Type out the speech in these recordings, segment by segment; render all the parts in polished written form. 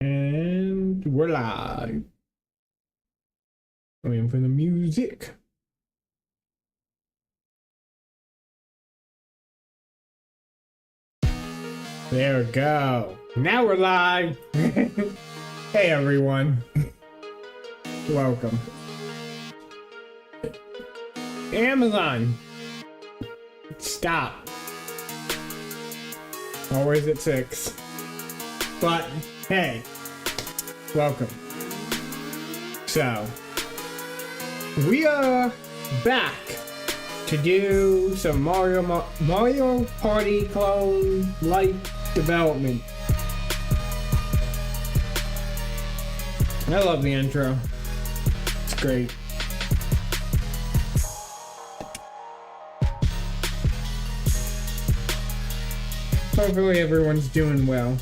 And we're live. Waiting for the music. There we go. Now we're live. Hey everyone. Welcome. Amazon. Stop. Always at 6. But hey, welcome. So we are back to do some Mario Party clone like development. I love the intro. It's great. Hopefully everyone's doing well.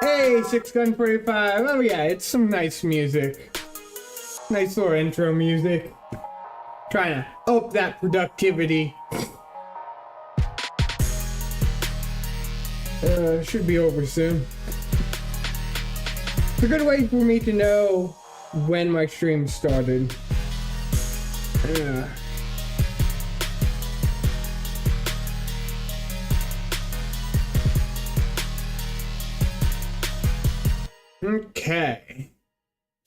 Hey, 6Gun45. Oh yeah, it's some nice music. Nice little intro music. Trying to up that productivity. Should be over soon. It's a good way for me to know when my stream started. Okay.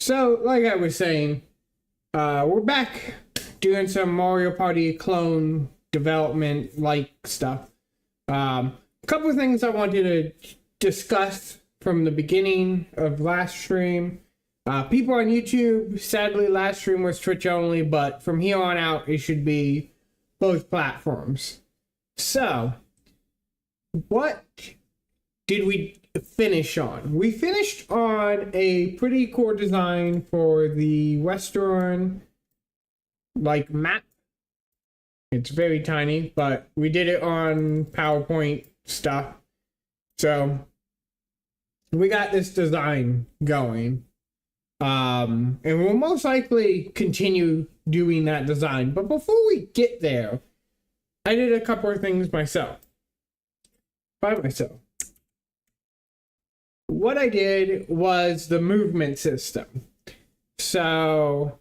So, like I was saying, we're back doing some Mario Party clone development like stuff. A couple of things I wanted to discuss from the beginning of last stream. People on YouTube, sadly last stream was Twitch only, but from here on out it should be both platforms. So, what did we finish on? We finished on a pretty core design for the Western map. It's very tiny, but we did it on PowerPoint stuff. So we got this design going. And we'll most likely continue doing that design. But before we get there, I did a couple of things myself. By myself. What I did was the movement system. So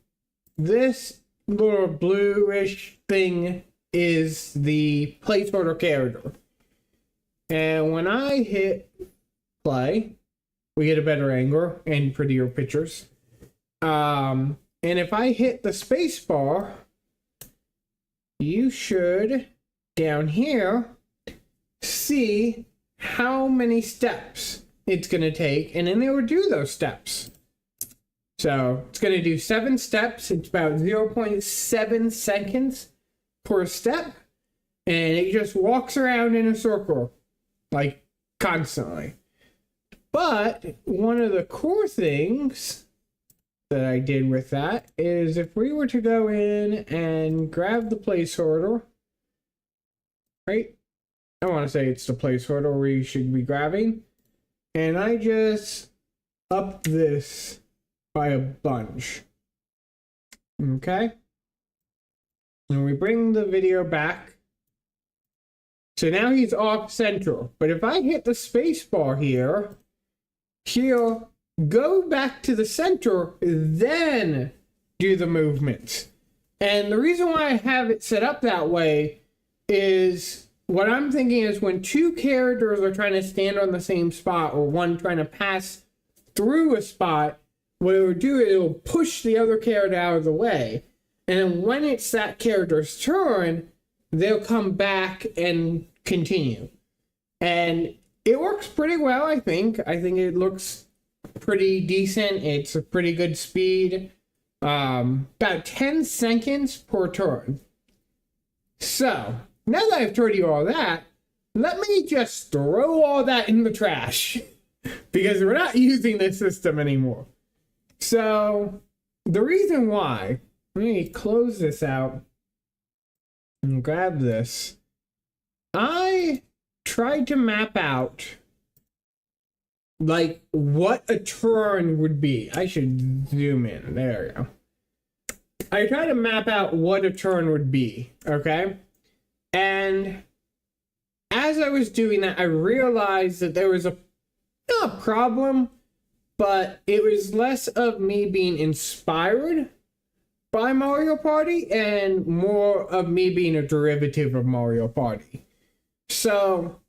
this little bluish thing is the placeholder character. And when I hit play, we get a better angle and prettier pictures. And if I hit the space bar, you should, down here, see how many steps it's going to take, and then it will do those steps. So it's going to do 7 steps. It's about 0.7 seconds per step, and it just walks around in a circle, like constantly. But one of the core things that I did with that is if we were to go in and grab the placeholder, right? I want to say it's the placeholder we should be grabbing. And I just up this by a bunch. Okay? And we bring the video back. So now he's off center. But if I hit the space bar here, he'll go back to the center, then do the movements. And the reason why I have it set up that way is what I'm thinking is when two characters are trying to stand on the same spot, or one trying to pass through a spot, what it will do is it will push the other character out of the way. And when it's that character's turn, they'll come back and continue. And it works pretty well, I think. I think it looks pretty decent. It's a pretty good speed. About 10 seconds per turn. So, now that I've told you all that, let me just throw all that in the trash. Because we're not using this system anymore. So, the reason why, let me close this out and grab this. I tried to map out like what a turn would be. I should zoom in. There we go. I try to map out what a turn would be, okay? And as I was doing that, I realized that there was not a problem, but it was less of me being inspired by Mario Party and more of me being a derivative of Mario Party. So,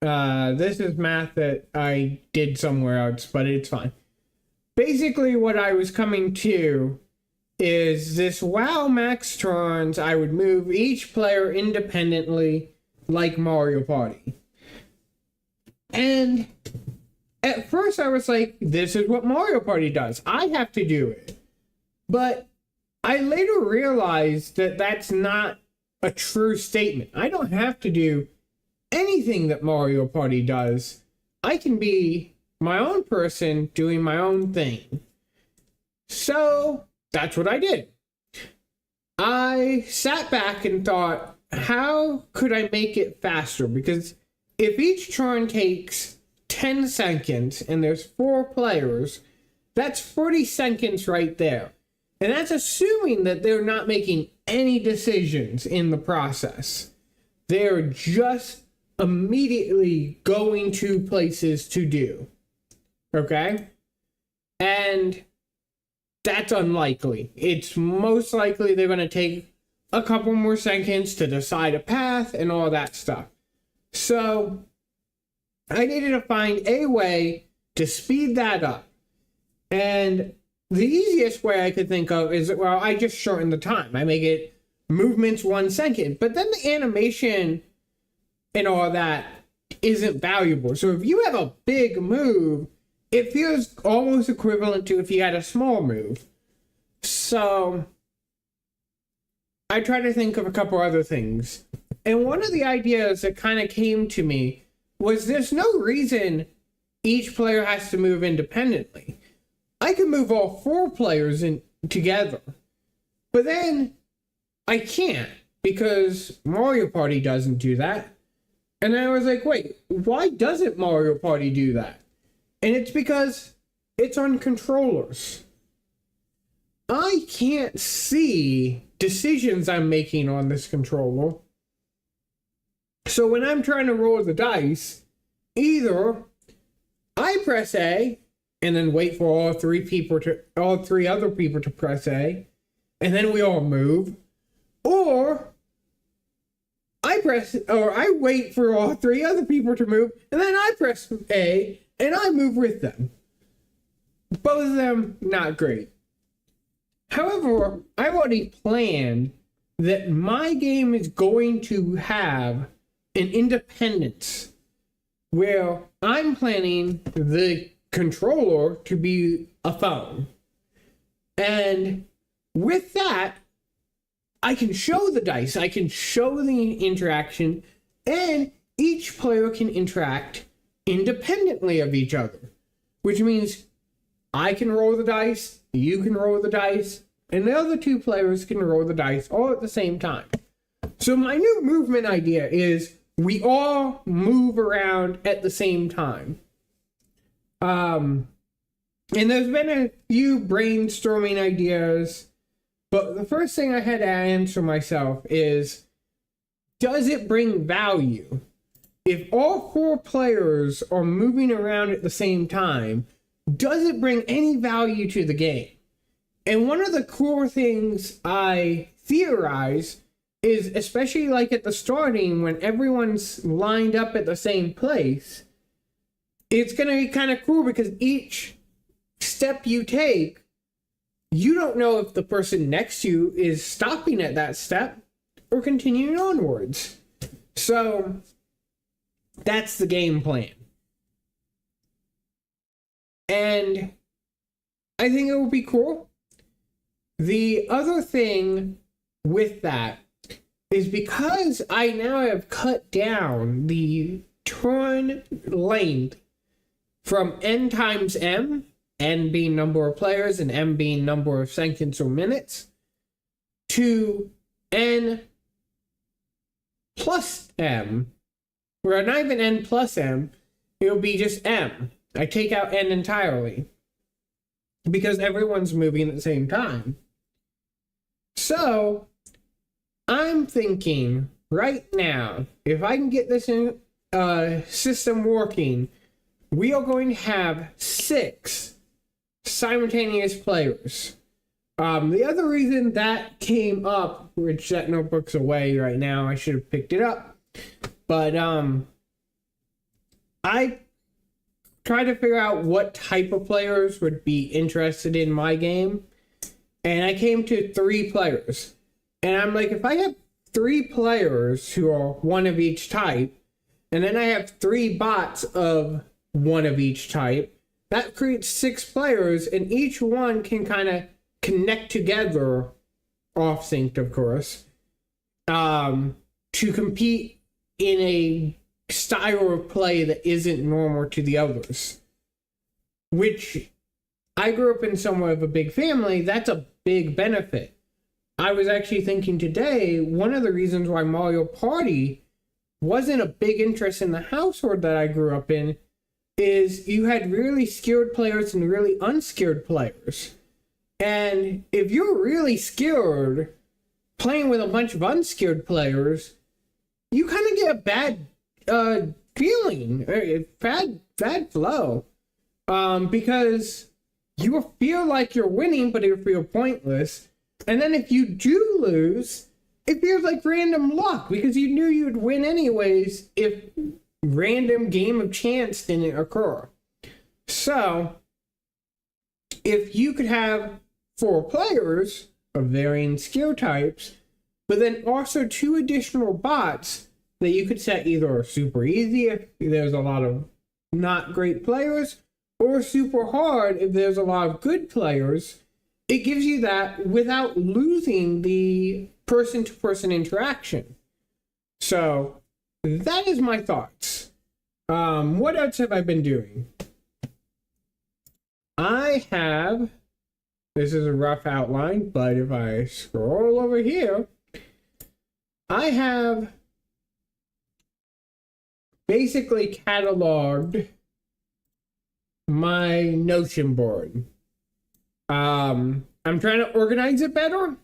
this is math that I did somewhere else, but it's fine. Basically, what I was coming to is this WoW max turns, I would move each player independently like Mario Party. And at first I was like, this is what Mario Party does. I have to do it. But I later realized that that's not a true statement. I don't have to do anything that Mario Party does. I can be my own person doing my own thing. So that's what I did. I sat back and thought, how could I make it faster? Because if each turn takes 10 seconds and there's 4 players, that's 40 seconds right there. And that's assuming that they're not making any decisions in the process. They're just immediately going to places to do. Okay? And that's unlikely. It's most likely they're going to take a couple more seconds to decide a path and all that stuff. So I needed to find a way to speed that up. And the easiest way I could think of is, well, I just shorten the time. I make it movements 1 second. But then the animation and all that isn't valuable. So if you have a big move, it feels almost equivalent to if you had a small move. So I try to think of a couple other things. And one of the ideas that kind of came to me was there's no reason each player has to move independently. I can move all 4 players in together. But then I can't because Mario Party doesn't do that. And I was like, wait, why doesn't Mario Party do that? And it's because it's on controllers. I can't see decisions I'm making on this controller. So when I'm trying to roll the dice, either I press A and then wait for all three other people to press A, and then we all move, or I wait for all 3 other people to move, and then I press A and I move with them. Both of them not great. However, I've already planned that my game is going to have an independence where I'm planning the controller to be a phone. And with that, I can show the dice, I can show the interaction, and each player can interact independently of each other. Which means I can roll the dice, you can roll the dice, and the other 2 players can roll the dice all at the same time. So my new movement idea is we all move around at the same time. And there's been a few brainstorming ideas, but the first thing I had to answer myself is, does it bring value? If all 4 players are moving around at the same time, does it bring any value to the game? And one of the core things I theorize is, especially like at the starting when everyone's lined up at the same place, it's going to be kind of cool because each step you take, you don't know if the person next to you is stopping at that step or continuing onwards. So that's the game plan. And I think it will be cool. The other thing with that is because I now have cut down the turn length from n times m, n being number of players and m being number of seconds or minutes, to n plus m, or not even n plus m, it'll be just M. I take out N entirely because everyone's moving at the same time. So I'm thinking right now, if I can get this system working, we are going to have 6 simultaneous players. The other reason that came up, which that notebook's away right now, I should have picked it up, but I tried to figure out what type of players would be interested in my game, and I came to 3 players. And I'm like, if I have 3 players who are one of each type, and then I have 3 bots of one of each type, that creates 6 players, and each one can kind of connect together, off-synced of course, to compete in a style of play that isn't normal to the others. Which, I grew up in somewhat of a big family, that's a big benefit. I was actually thinking today, one of the reasons why Mario Party wasn't a big interest in the household that I grew up in is you had really skilled players and really unskilled players. And if you're really skilled playing with a bunch of unskilled players, you kind of get a bad feeling, bad flow, because you will feel like you're winning, but it'll feel pointless. And then if you do lose, it feels like random luck because you knew you'd win anyways if random game of chance didn't occur. So, if you could have 4 players of varying skill types, but then also 2 additional bots that you could set either super easy if there's a lot of not great players, or super hard if there's a lot of good players, it gives you that without losing the person-to-person interaction. So, that is my thoughts. What else have I been doing? I have, this is a rough outline, but if I scroll over here, I have basically cataloged my Notion board. I'm trying to organize it better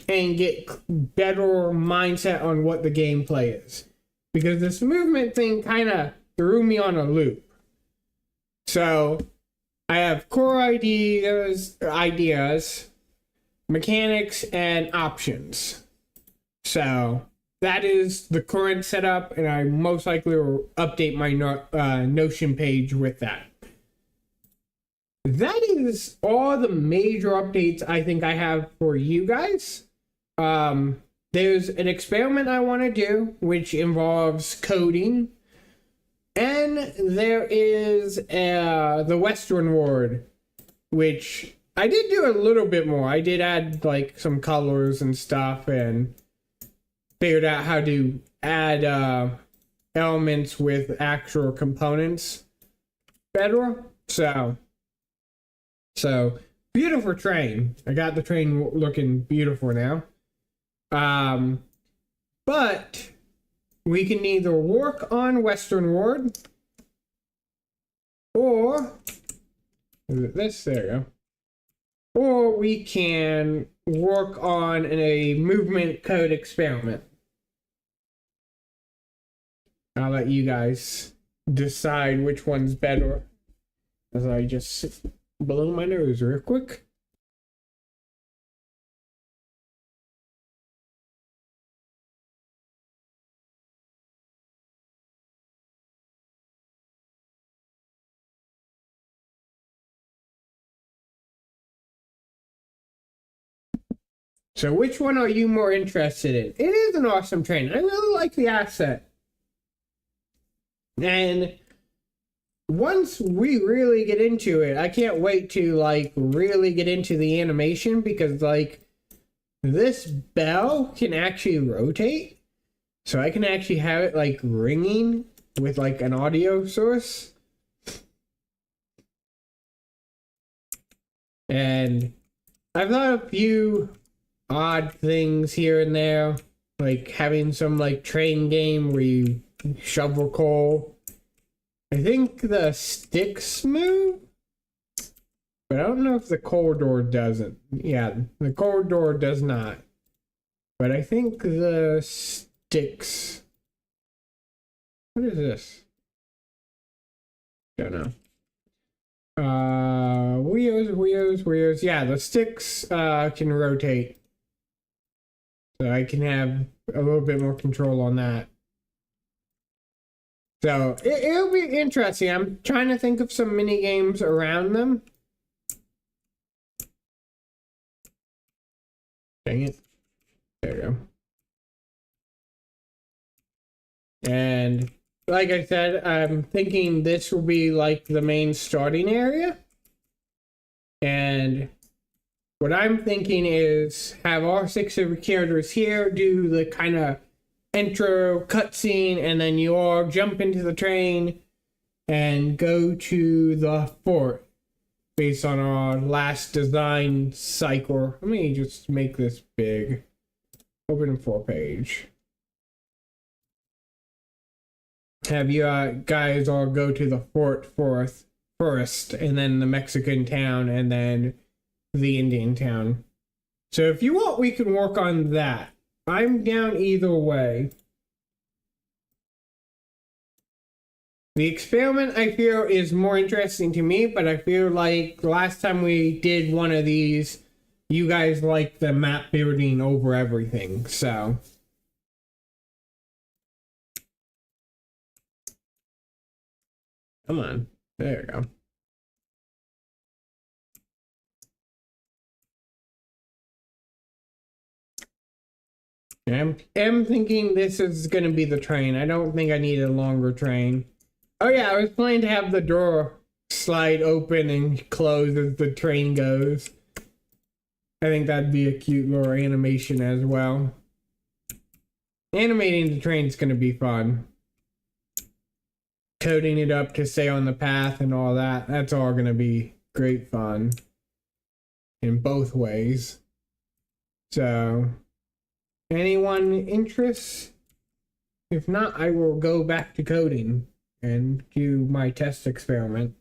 and get better mindset on what the gameplay is. Because this movement thing kind of threw me on a loop. So, I have core ideas, mechanics, and options. So, that is the current setup, and I most likely will update my Notion page with that. That is all the major updates I think I have for you guys. There's an experiment I want to do, which involves coding. And there is the Western Ward, which I did do a little bit more. I did add like some colors and stuff and figured out how to add elements with actual components better. So beautiful train. I got the train looking beautiful now. But we can either work on Western Ward or this, there you go. Or we can work on a movement code experiment. I'll let you guys decide which one's better as I just blow my nose real quick. So which one are you more interested in? It is an awesome train. I really like the asset. And once we really get into it, I can't wait to like really get into the animation because like this bell can actually rotate. So I can actually have it like ringing with like an audio source. And I've thought a few odd things here and there, like having some like train game where you shovel coal I think the sticks move, but I don't know if the corridor doesn't. Yeah, the corridor does not. But I think the sticks. What is this? Don't know. Wheels. Yeah, the sticks can rotate. So I can have a little bit more control on that. So it'll be interesting. I'm trying to think of some mini games around them. Dang it. There we go. And like I said, I'm thinking this will be like the main starting area. And what I'm thinking is have all 6 of your characters here, do the kind of intro cutscene, and then you all jump into the train and go to the fort based on our last design cycle. Let me just make this big. Open 4-page. Have you guys all go to the fort first, and then the Mexican town, and then the Indian town. So if you want, we can work on that. I'm down either way. The experiment, I feel, is more interesting to me, but I feel like last time we did one of these, you guys liked the map building over everything, so. Come on. There we go. I'm thinking this is going to be the train. I don't think I need a longer train. Oh yeah, I was planning to have the door slide open and close as the train goes. I think that'd be a cute little animation as well. Animating the train is going to be fun. Coding it up to stay on the path and all that. That's all going to be great fun. In both ways. So, anyone interest? If not, I will go back to coding and do my test experiment.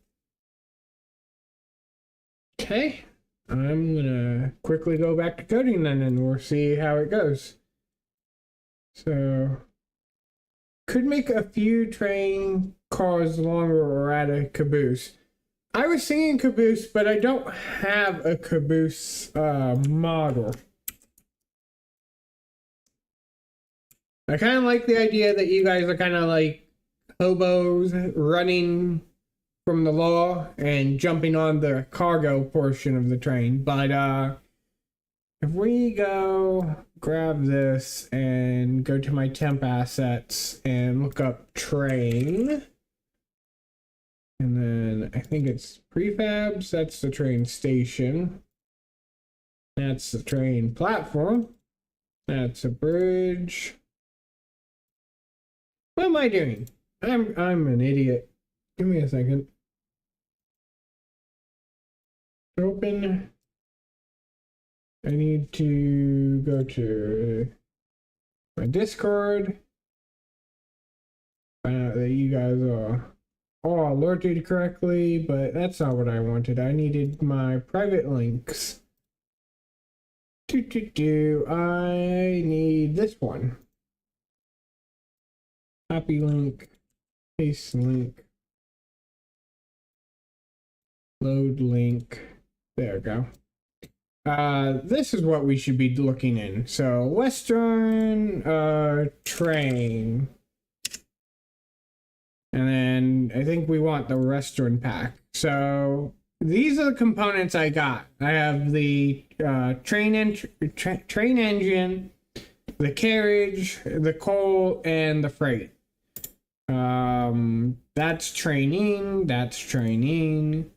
Okay. I'm gonna quickly go back to coding then and we'll see how it goes. So, could make a few train cars longer or add a caboose. I was thinking caboose, but I don't have a caboose model. I kind of like the idea that you guys are kind of like hobos running from the law and jumping on the cargo portion of the train. But if we go grab this and go to my temp assets and look up train, and then I think it's prefabs, that's the train station, that's the train platform, that's a bridge. What am I doing? I'm an idiot. Give me a second. Open. I need to go to my Discord. Find out that you guys are all alerted correctly, but that's not what I wanted. I needed my private links. I need this one. Copy link, paste link, load link. There we go. This is what we should be looking in. So Western train. And then I think we want the Western pack. So these are the components I got. I have the train engine, the carriage, the coal, and the freight. That's training. That's training.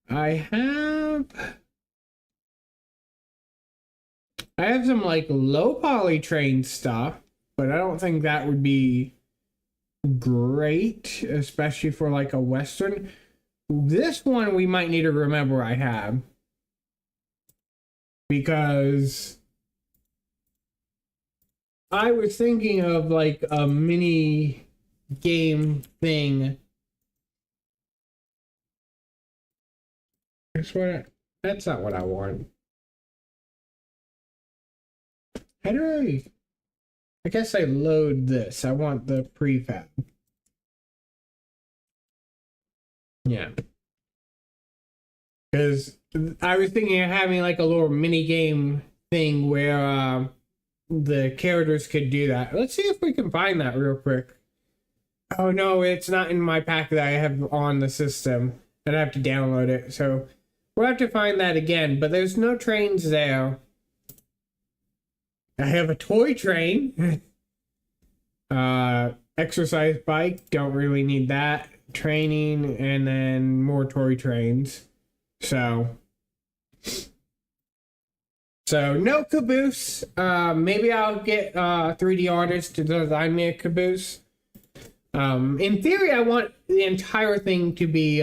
I have some like low poly train stuff, but I don't think that would be great, especially for like a Western. This one we might need to remember I have, because I was thinking of like a mini game thing That's not what I want. How do I guess I load this. I want the prefab. Yeah. Because I was thinking of having like a little mini game thing where the characters could do that. Let's see if we can find that real quick. Oh no, it's not in my pack that I have on the system. I'd have to download it. So we'll have to find that again. But there's no trains there. I have a toy train. Exercise bike. Don't really need that. Training and then more toy trains. So no caboose. Maybe I'll get 3D artists to design me a caboose. In theory, I want the entire thing to be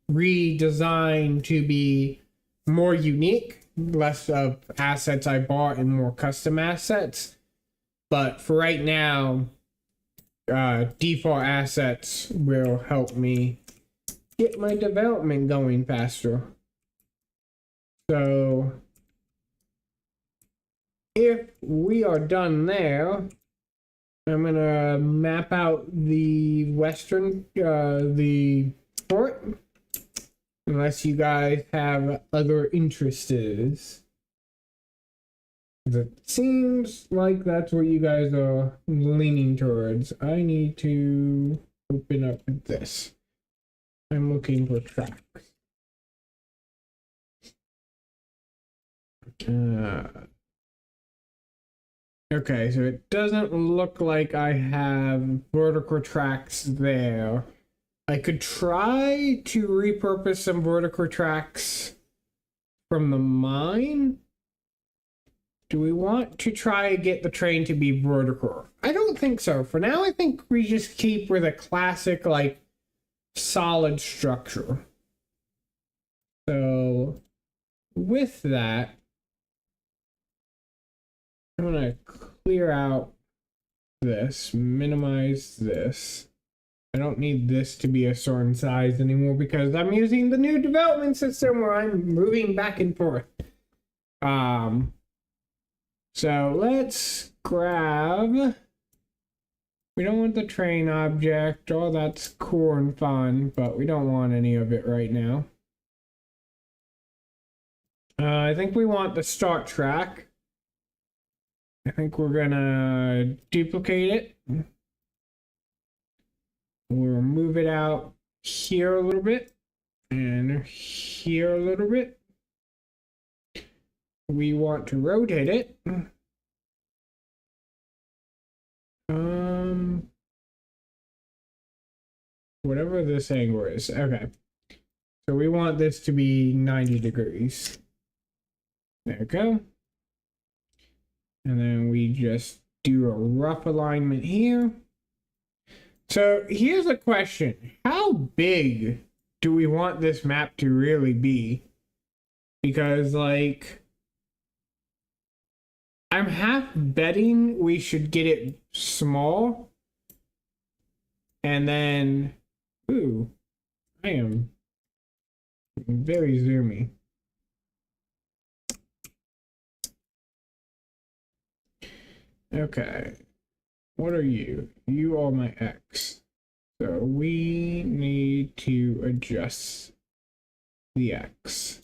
redesigned to be more unique, less of assets I bought and more custom assets. But for right now, default assets will help me get my development going faster. So if we are done there, I'm gonna map out the western, the port, unless you guys have other interests. It seems like that's what you guys are leaning towards. I need to open up this. I'm looking for tracks. Okay, so it doesn't look like I have vertical tracks there. I could try to repurpose some vertical tracks from the mine. Do we want to try to get the train to be vertical? I don't think so. For now, I think we just keep with a classic, like, solid structure. So with that, I'm gonna clear out this, minimize this. I don't need this to be a certain size anymore because I'm using the new development system where I'm moving back and forth. So let's grab, we don't want the train object. Oh, that's cool and fun, but we don't want any of it right now. I think we want the start track. I think we're gonna duplicate it. We'll move it out here a little bit and here a little bit. We want to rotate it. Whatever this angle is. Okay. So we want this to be 90 degrees. There we go. And then we just do a rough alignment here. So here's a question. How big do we want this map to really be? Because, like, I'm half betting we should get it small. And then, ooh, I am very zoomy. Okay, what are you? You are my X. So we need to adjust the X.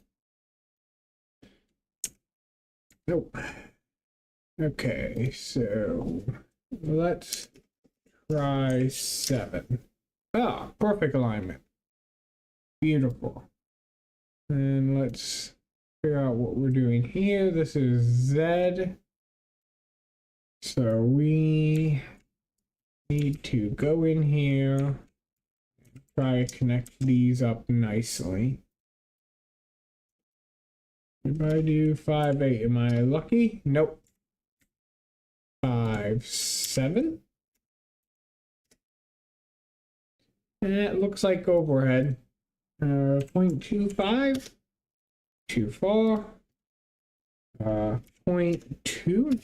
Nope. Okay, so let's try 7. Ah, perfect alignment. Beautiful. And let's figure out what we're doing here. This is Z. So we need to go in here and try to connect these up nicely. If I do 5, 8, am I lucky? Nope. 5, 7. And it looks like overhead. 0.25. Too far. 0.2.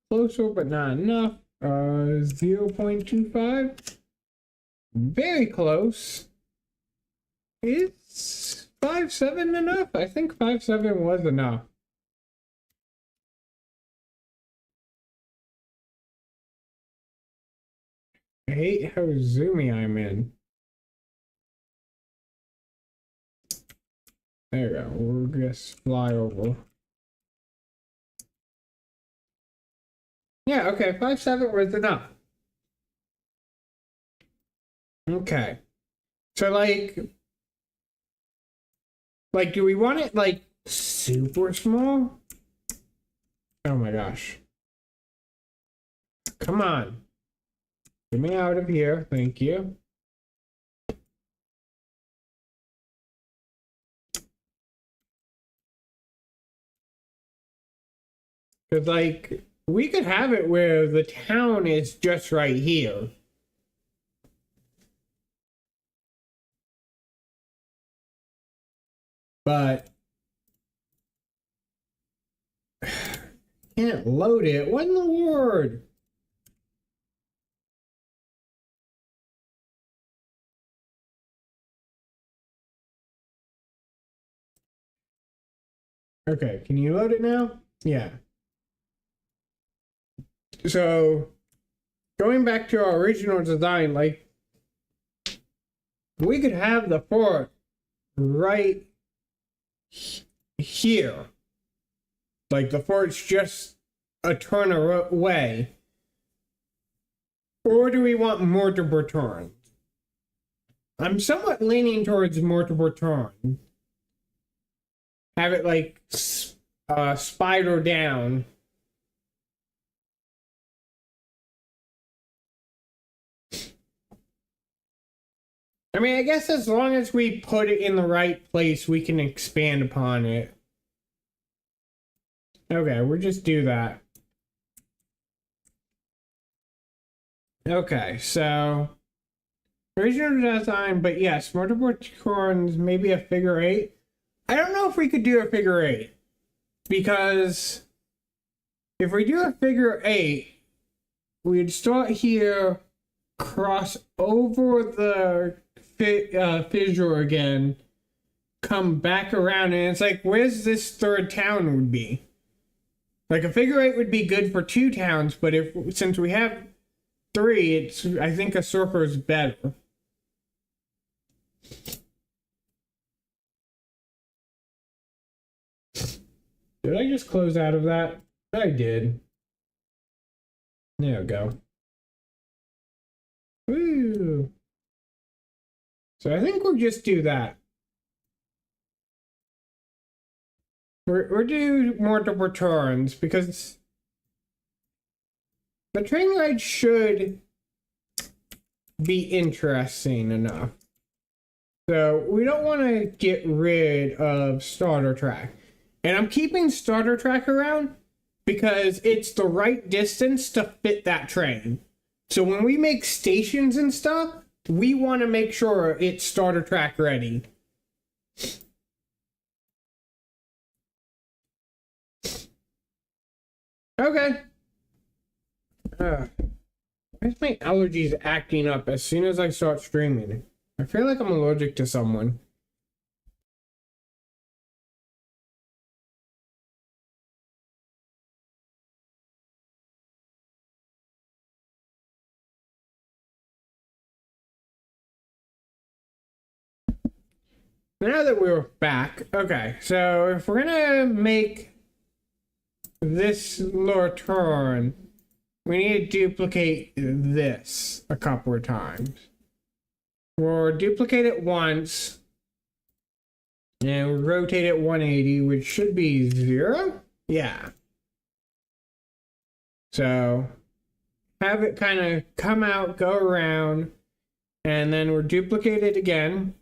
Closer, but not enough. 0.25. Very close. It's 5'7" enough? I think 5'7" was enough. I hate how zoomy I'm in. There we go. We'll just fly over. Yeah, okay, 5'7" was enough. Okay. So like, do we want it like super small? Oh my gosh. Come on. Get me out of here. Thank you. Because, like, we could have it where the town is just right here. But can't load it. What in the world? Okay, can you load it now? Yeah. So, going back to our original design, like, we could have the fort right here. Like, the fort's just a turn away. Or do we want multiple turns? I'm somewhat leaning towards multiple turns. Have it like spider down. I mean, I guess as long as we put it in the right place, we can expand upon it. Okay, we'll just do that. Okay, so original design, but yes, multiple turns, maybe a figure eight. I don't know if we could do a figure eight, because if we do a figure eight, we'd start here, cross over the fissure again, come back around, and it's like, where's this third town would be? Like, a figure eight would be good for 2 towns, but since we have 3, I think a circle is better. Did I just close out of that? I did. There we go. Woo! So I think we'll just do that. We're do multiple turns because the train ride should be interesting enough. So we don't want to get rid of starter track. And I'm keeping starter track around because it's the right distance to fit that train. So when we make stations and stuff, we want to make sure it's starter track ready. Okay. Why's my allergies acting up as soon as I start streaming? I feel like I'm allergic to someone. Now that we're back, okay, so if we're gonna make this little turn, we need to duplicate this a couple of times. We'll duplicate it once, and we'll rotate it 180, which should be 0? Yeah. So, have it kind of come out, go around, and then we'll duplicate it again.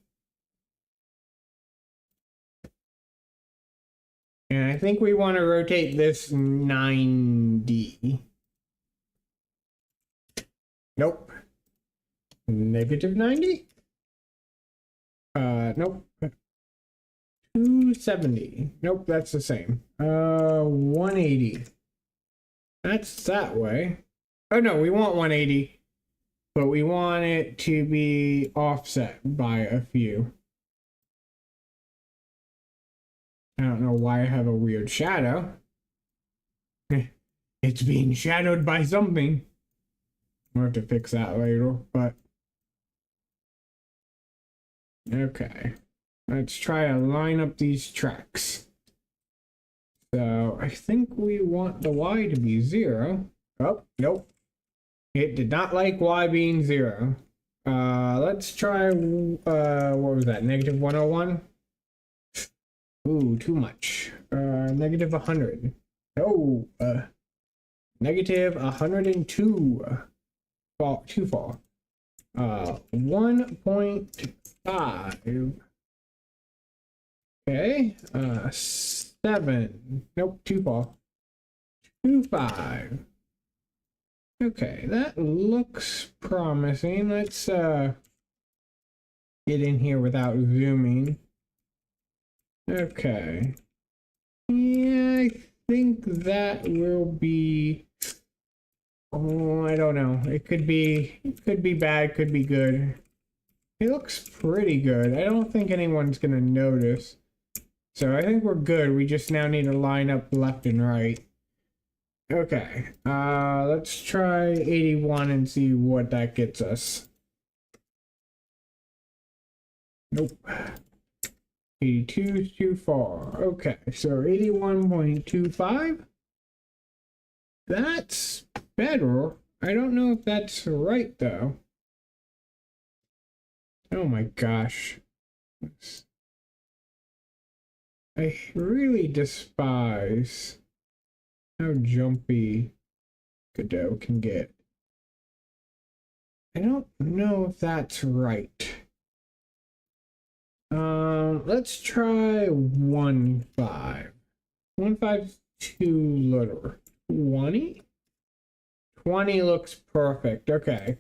And I think we want to rotate this 90. Nope. Negative 90? Nope. 270. Nope, that's the same. 180. That's that way. Oh no, we want 180. But we want it to be offset by a few. don't know why I have a weird shadow. It's being shadowed by something. I'll have to fix that later, but okay. Let's try to line up these tracks. So I think we want the Y to be 0. Oh, nope. It did not like Y being 0. Let's try, what was that, negative 101? Ooh, too much. Negative 100. Oh, negative 102. Too far. 1.5. Okay, 7. Nope, too far. 2.5. Okay, that looks promising. Let's get in here without zooming. Okay. Yeah, I think that will be, oh, I don't know. It could be bad, could be good. It looks pretty good. I don't think anyone's gonna notice. So I think we're good. We just now need to line up left and right. Okay, let's try 81 and see what that gets us. Nope. 82 is too far. Okay, so 81.25. That's better. I don't know if that's right, though. Oh my gosh. I really despise how jumpy Godot can get. I don't know if that's right. Let's try 1.5. 1.5 is too little. 20? 20 looks perfect. Okay.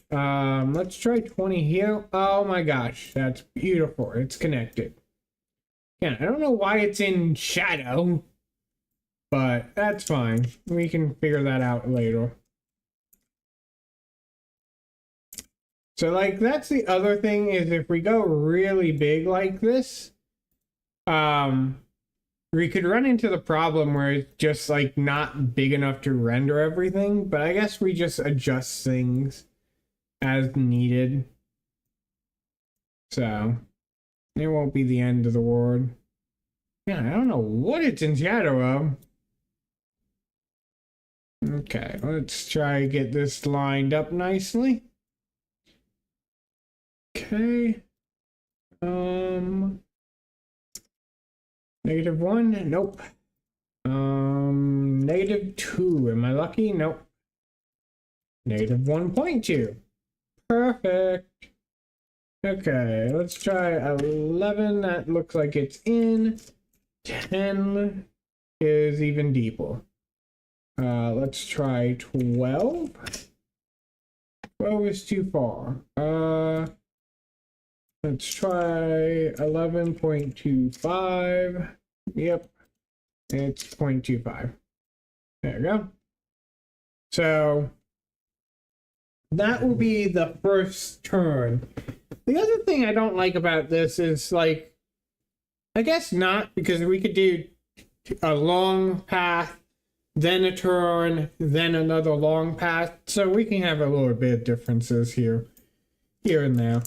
Let's try 20 here. Oh my gosh, that's beautiful. It's connected. Yeah, I don't know why it's in shadow, but that's fine. We can figure that out later. So, like, that's the other thing, is if we go really big like this, we could run into the problem where it's just, like, not big enough to render everything, but I guess we just adjust things as needed. So, it won't be the end of the world. Yeah, I don't know what it's in shadow of. Okay, let's try to get this lined up nicely. Okay. Negative 1? Nope. Negative 2. Am I lucky? Nope. Negative 1.2. Perfect. Okay, let's try 11. That looks like it's in. 10 is even deeper. Let's try 12. 12 is too far. Let's try 11.25. Yep, it's 0.25. There we go. So that will be the first turn. The other thing I don't like about this is, like, I guess not, because we could do a long path, then a turn, then another long path. So we can have a little bit of differences here and there.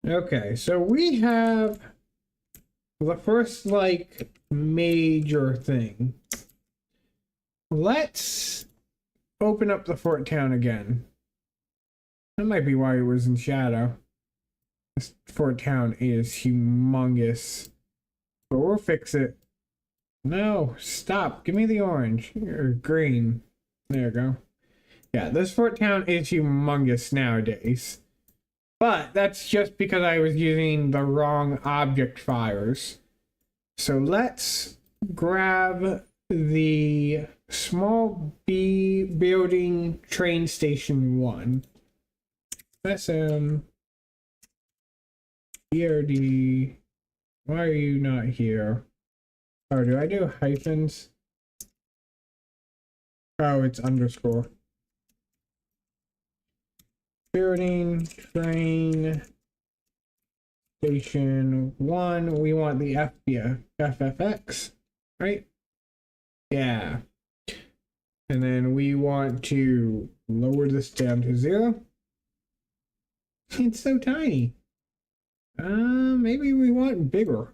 Okay, so we have the first, like, major thing. Let's open up the fort town again. That might be why it was in shadow. This fort town is humongous. But we'll fix it. No, stop. Give me the orange or green. There you go. Yeah, this fort town is humongous nowadays. But that's just because I was using the wrong object fires. So let's grab the small B building train station 1. SM BRD. Why are you not here? Oh, do I do hyphens? Oh, it's underscore. Building train station 1, we want the FFX, right? Yeah. And then we want to lower this down to 0. It's so tiny. Maybe we want bigger.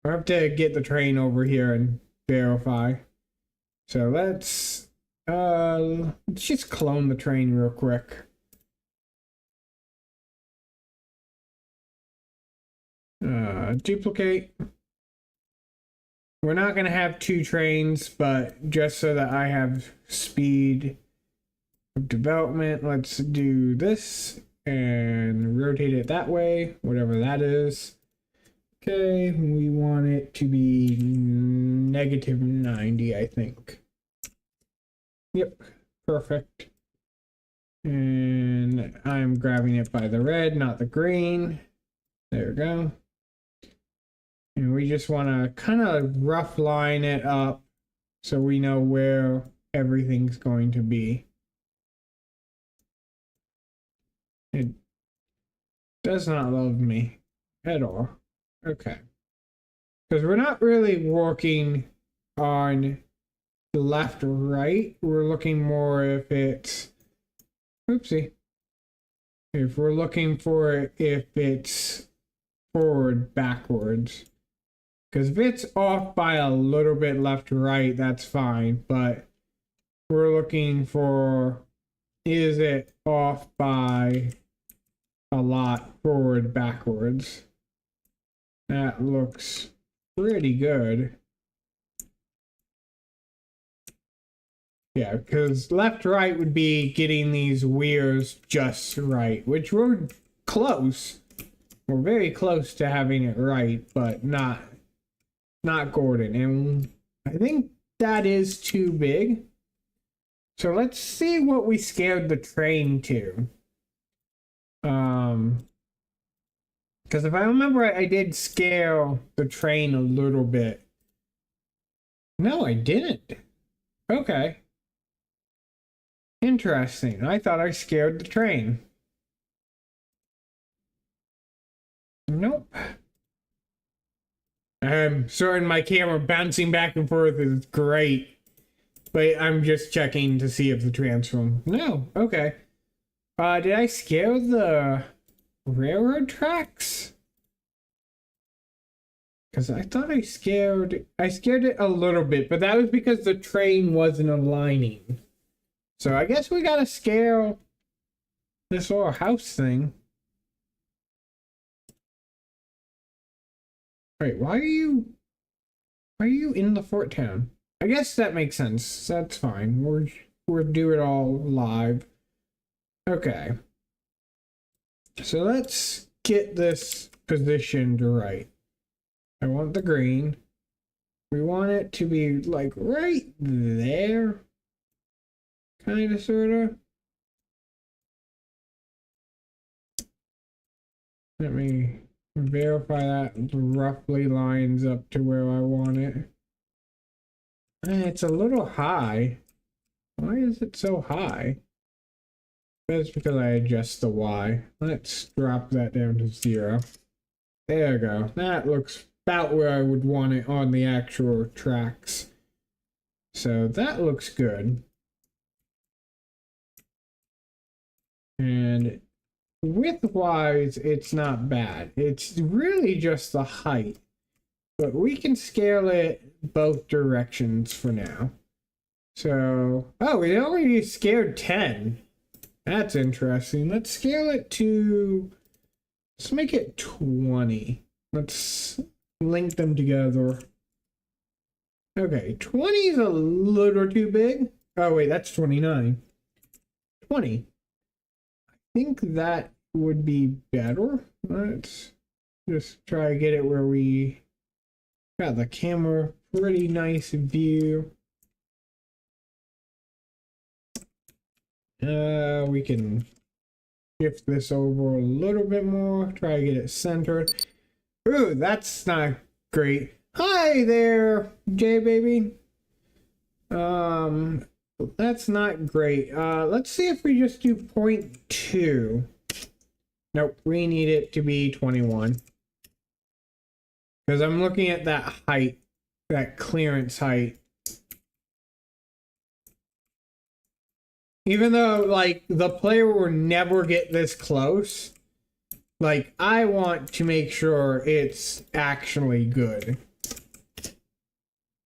I have to get the train over here and verify. So let's just clone the train real quick. Duplicate. We're not going to have 2 trains, but just so that I have speed of development, let's do this and rotate it that way, whatever that is. Okay, we want it to be -90, I think. Yep, perfect. And I'm grabbing it by the red, not the green. There we go. And we just want to kind of rough line it up so we know where everything's going to be. It does not love me at all. Okay. Because we're not really working on the left or right. We're looking more if it's... Oopsie. If we're looking for if it's forward, backwards. Because if it's off by a little bit left to right, that's fine. But we're looking for, is it off by a lot forward, backwards? That looks pretty good. Yeah, because left to right would be getting these wheels just right, which we're close. We're very close to having it right, but not golden. And I think that is too big. So let's see what we scaled the train to. Because if I remember, I did scale the train a little bit. No, I didn't. Okay. Interesting. I thought I scaled the train. Nope. Sorry, my camera bouncing back and forth is great. But I'm just checking to see if the transform. No, okay. Did I scale the railroad tracks? Because I thought I scaled it a little bit, but that was because the train wasn't aligning. So I guess we gotta scale this little house thing. Wait, why are you in the fort town? I guess that makes sense. That's fine. We're do it all live. Okay. So let's get this positioned right. I want the green. We want it to be like right there. Kind of, sort of. Let me verify that roughly lines up to where I want it. It's a little high. Why is it so high? That's because I adjust the Y. Let's drop that down to 0. There we go. That looks about where I would want it on the actual tracks. So that looks good. And width-wise, it's not bad. It's really just the height. But we can scale it both directions for now. So, oh, we already scaled 10. That's interesting. Let's scale it to, let's make it 20. Let's link them together. Okay, 20 is a little too big. Oh, wait, that's 29. 20. I think that would be better. Let's just try to get it where we got the camera pretty nice view. We can shift this over a little bit more, try to get it centered. Ooh, that's not great. Hi there, J baby. That's not great. Let's see if we just do 0.2. Nope, we need it to be 21. Because I'm looking at that height, that clearance height. Even though, like, the player will never get this close, like, I want to make sure it's actually good.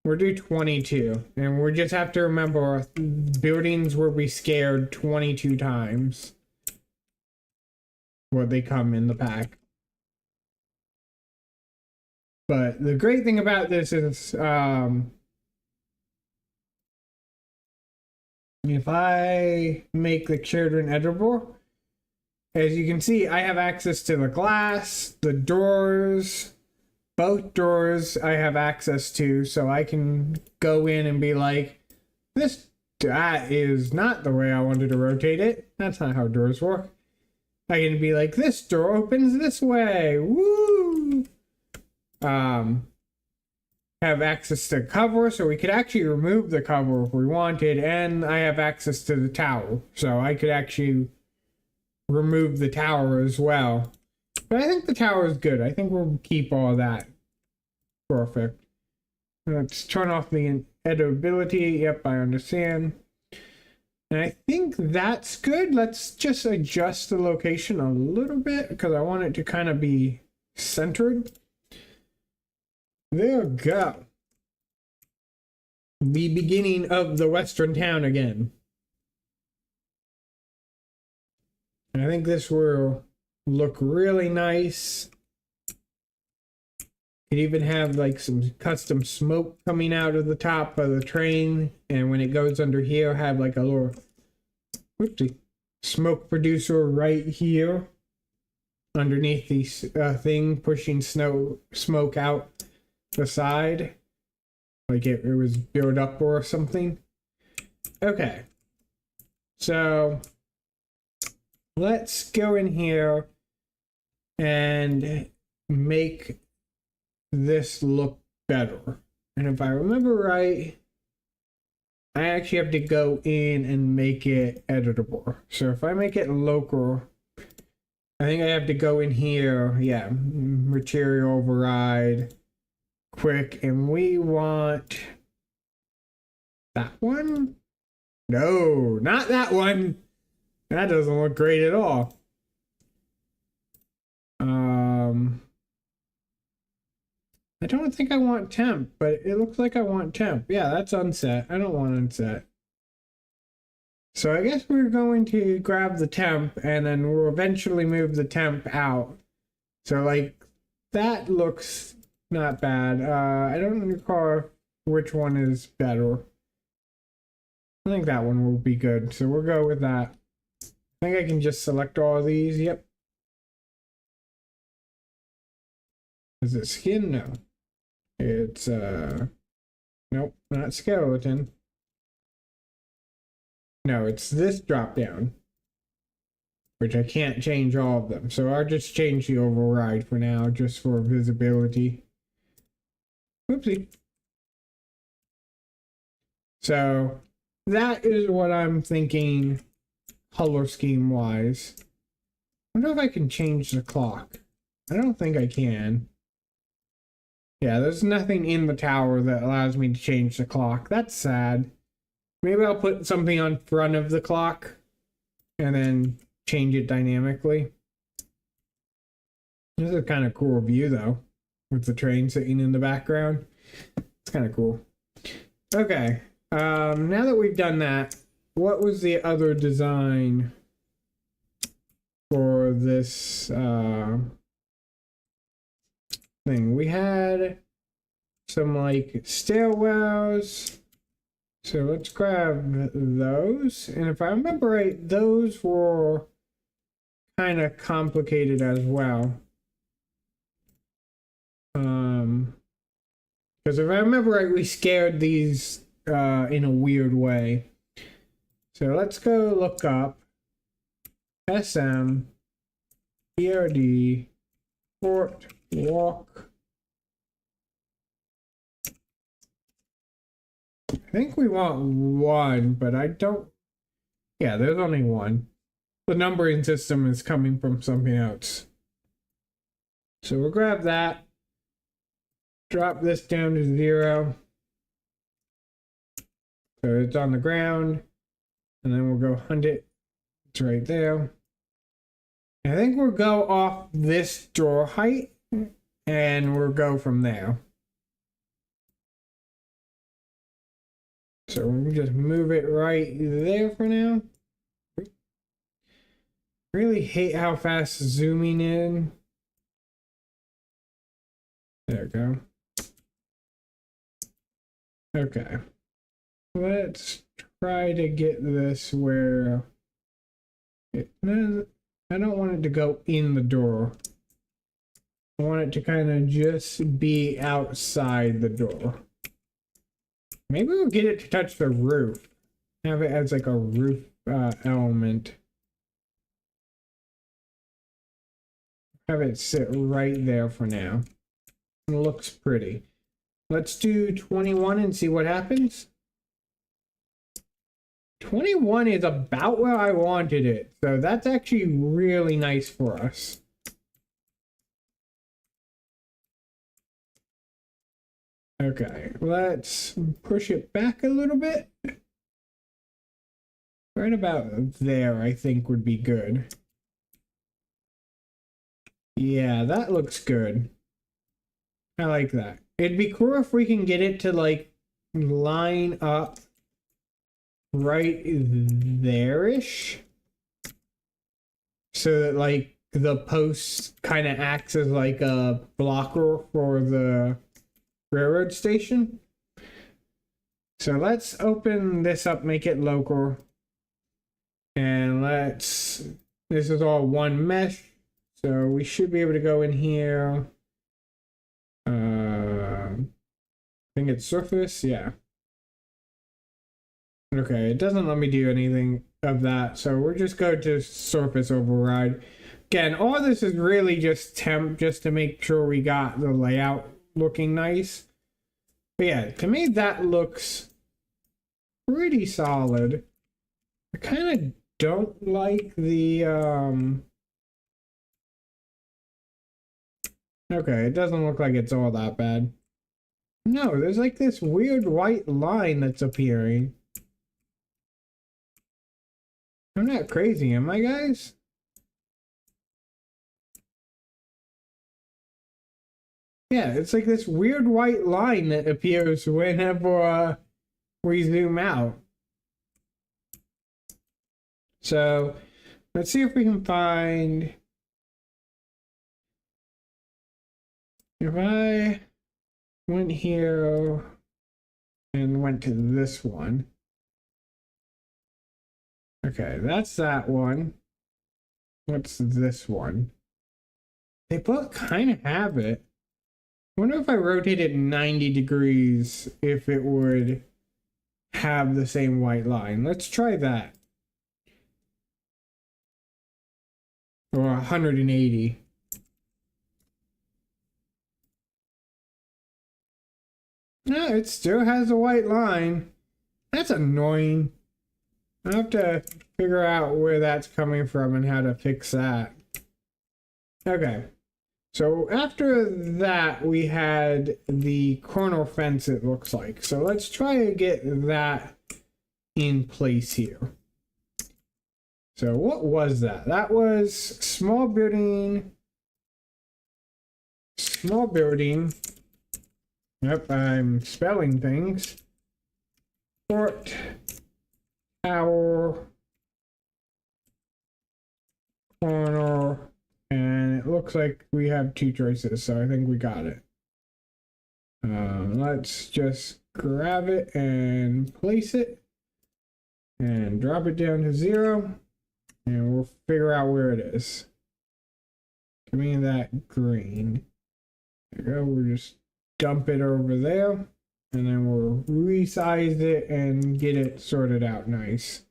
We'll do 22. And we just have to remember buildings will be scared 22 times. Where they come in the pack. But the great thing about this is, if I make the children editable, as you can see, I have access to the glass, the doors, both doors I have access to, so I can go in and be like, that is not the way I wanted to rotate it. That's not how doors work. I can be like, this door opens this way. Woo! Have access to cover, so we could actually remove the cover if we wanted, and I have access to the tower, so I could actually remove the tower as well. But I think the tower is good. I think we'll keep all that. Perfect. Let's turn off the editability. Yep, I understand. And I think that's good. Let's just adjust the location a little bit because I want it to kind of be centered. There we go. The beginning of the western town again. And I think this will look really nice. Could even have like some custom smoke coming out of the top of the train, and when it goes under here, have like a little smoke producer right here underneath the thing pushing smoke out the side, like it was built up or something. Okay, so let's go in here and make this look better. And if I remember right, I actually have to go in and make it editable. So if I make it local, I think I have to go in here, yeah, material override, quick, and we want that one? No, not that one. That doesn't look great at all. I don't think I want temp, but it looks like I want temp. Yeah, that's unset. I don't want unset. So I guess we're going to grab the temp and then we'll eventually move the temp out. So like that looks not bad. I don't recall which one is better. I think that one will be good. So we'll go with that. I think I can just select all of these. Yep. Is it skin? No. It's nope, not skeleton. No, it's this drop down, which I can't change all of them. So I'll just change the override for now, just for visibility. Oopsie. So that is what I'm thinking color scheme wise. I wonder if I can change the clock. I don't think I can. Yeah, there's nothing in the tower that allows me to change the clock. That's sad. Maybe I'll put something on front of the clock and then change it dynamically. This is a kind of cool view though, with the train sitting in the background. It's kind of cool. Okay, now that we've done that, what was the other design for this thing? We had some like stairwells, so let's grab those. And if I remember right, those were kind of complicated as well, because if I remember right, we scared these in a weird way. So let's go look up SM PRD Fort Walk. I think we want one, but I don't. Yeah, there's only one. the numbering system is coming from something else. So we'll grab that, drop this down to 0. So it's on the ground, and then we'll go hunt it. It's right there. I think we'll go off this door height, and we'll go from there. So we'll just move it right there for now. Really hate how fast zooming in. There we go. Okay. Let's try to get this where I don't want it to go in the door. I want it to kind of just be outside the door. Maybe we'll get it to touch the roof. Have it as like a roof element. Have it sit right there for now. It looks pretty. Let's do 21 and see what happens. 21 is about where I wanted it, so that's actually really nice for us. Okay, let's push it back a little bit. Right about there, I think would be good. Yeah, that looks good. I like that. It'd be cool if we can get it to like line up right there-ish. So that like the post kind of acts as like a blocker for the railroad station. So let's open this up, make it local. And this is all one mesh. So we should be able to go in here. I think it's surface, yeah. Okay, it doesn't let me do anything of that, so we're just going to surface override. Again, all this is really just temp, just to make sure we got the layout looking nice. But yeah, to me that looks pretty solid. I kind of don't like the okay, it doesn't look like it's all that bad. No, there's like this weird white line that's appearing. I'm not crazy, am I, guys? Yeah, it's like this weird white line that appears whenever we zoom out. So let's see if we can find. If I went here and went to this one. Okay, that's that one. What's this one? They both kind of have it. I wonder if I rotate it 90 degrees if it would have the same white line. Let's try that. Or 180. No, it still has a white line. That's annoying. I have to figure out where that's coming from and how to fix that. Okay. So after that, we had the corner fence, it looks like. So let's try to get that in place here. So what was that? That was small building. Small building. Yep, I'm spelling things. Fort Tower corner, and it looks like we have two choices, so I think we got it. Let's just grab it and place it and drop it down to 0, and we'll figure out where it is. Give me that green. There we go. We'll just dump it over there, and then we'll resize it and get it sorted out nice.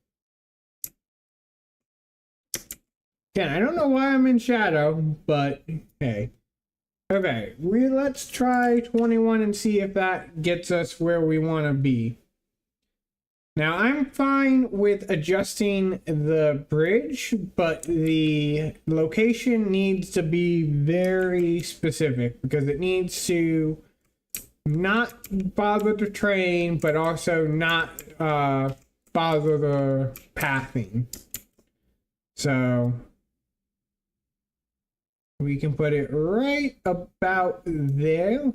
Again, I don't know why I'm in shadow, but hey. Okay, let's try 21 and see if that gets us where we want to be. Now I'm fine with adjusting the bridge, but the location needs to be very specific because it needs to not bother the train, but also not bother the pathing. So we can put it right about there.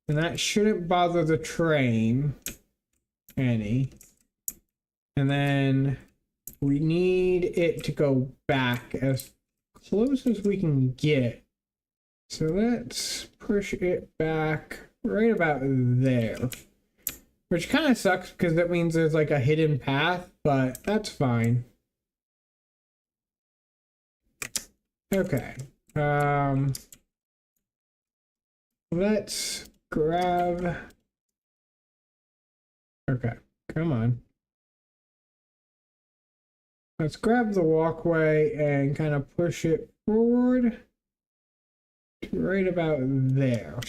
And that shouldn't bother the train any. And then we need it to go back as close as we can get. So let's push it back right about there. Which kind of sucks because that means there's like a hidden path, but that's fine. Okay. Let's grab. Okay, come on. Let's grab the walkway and kind of push it forward to right about there.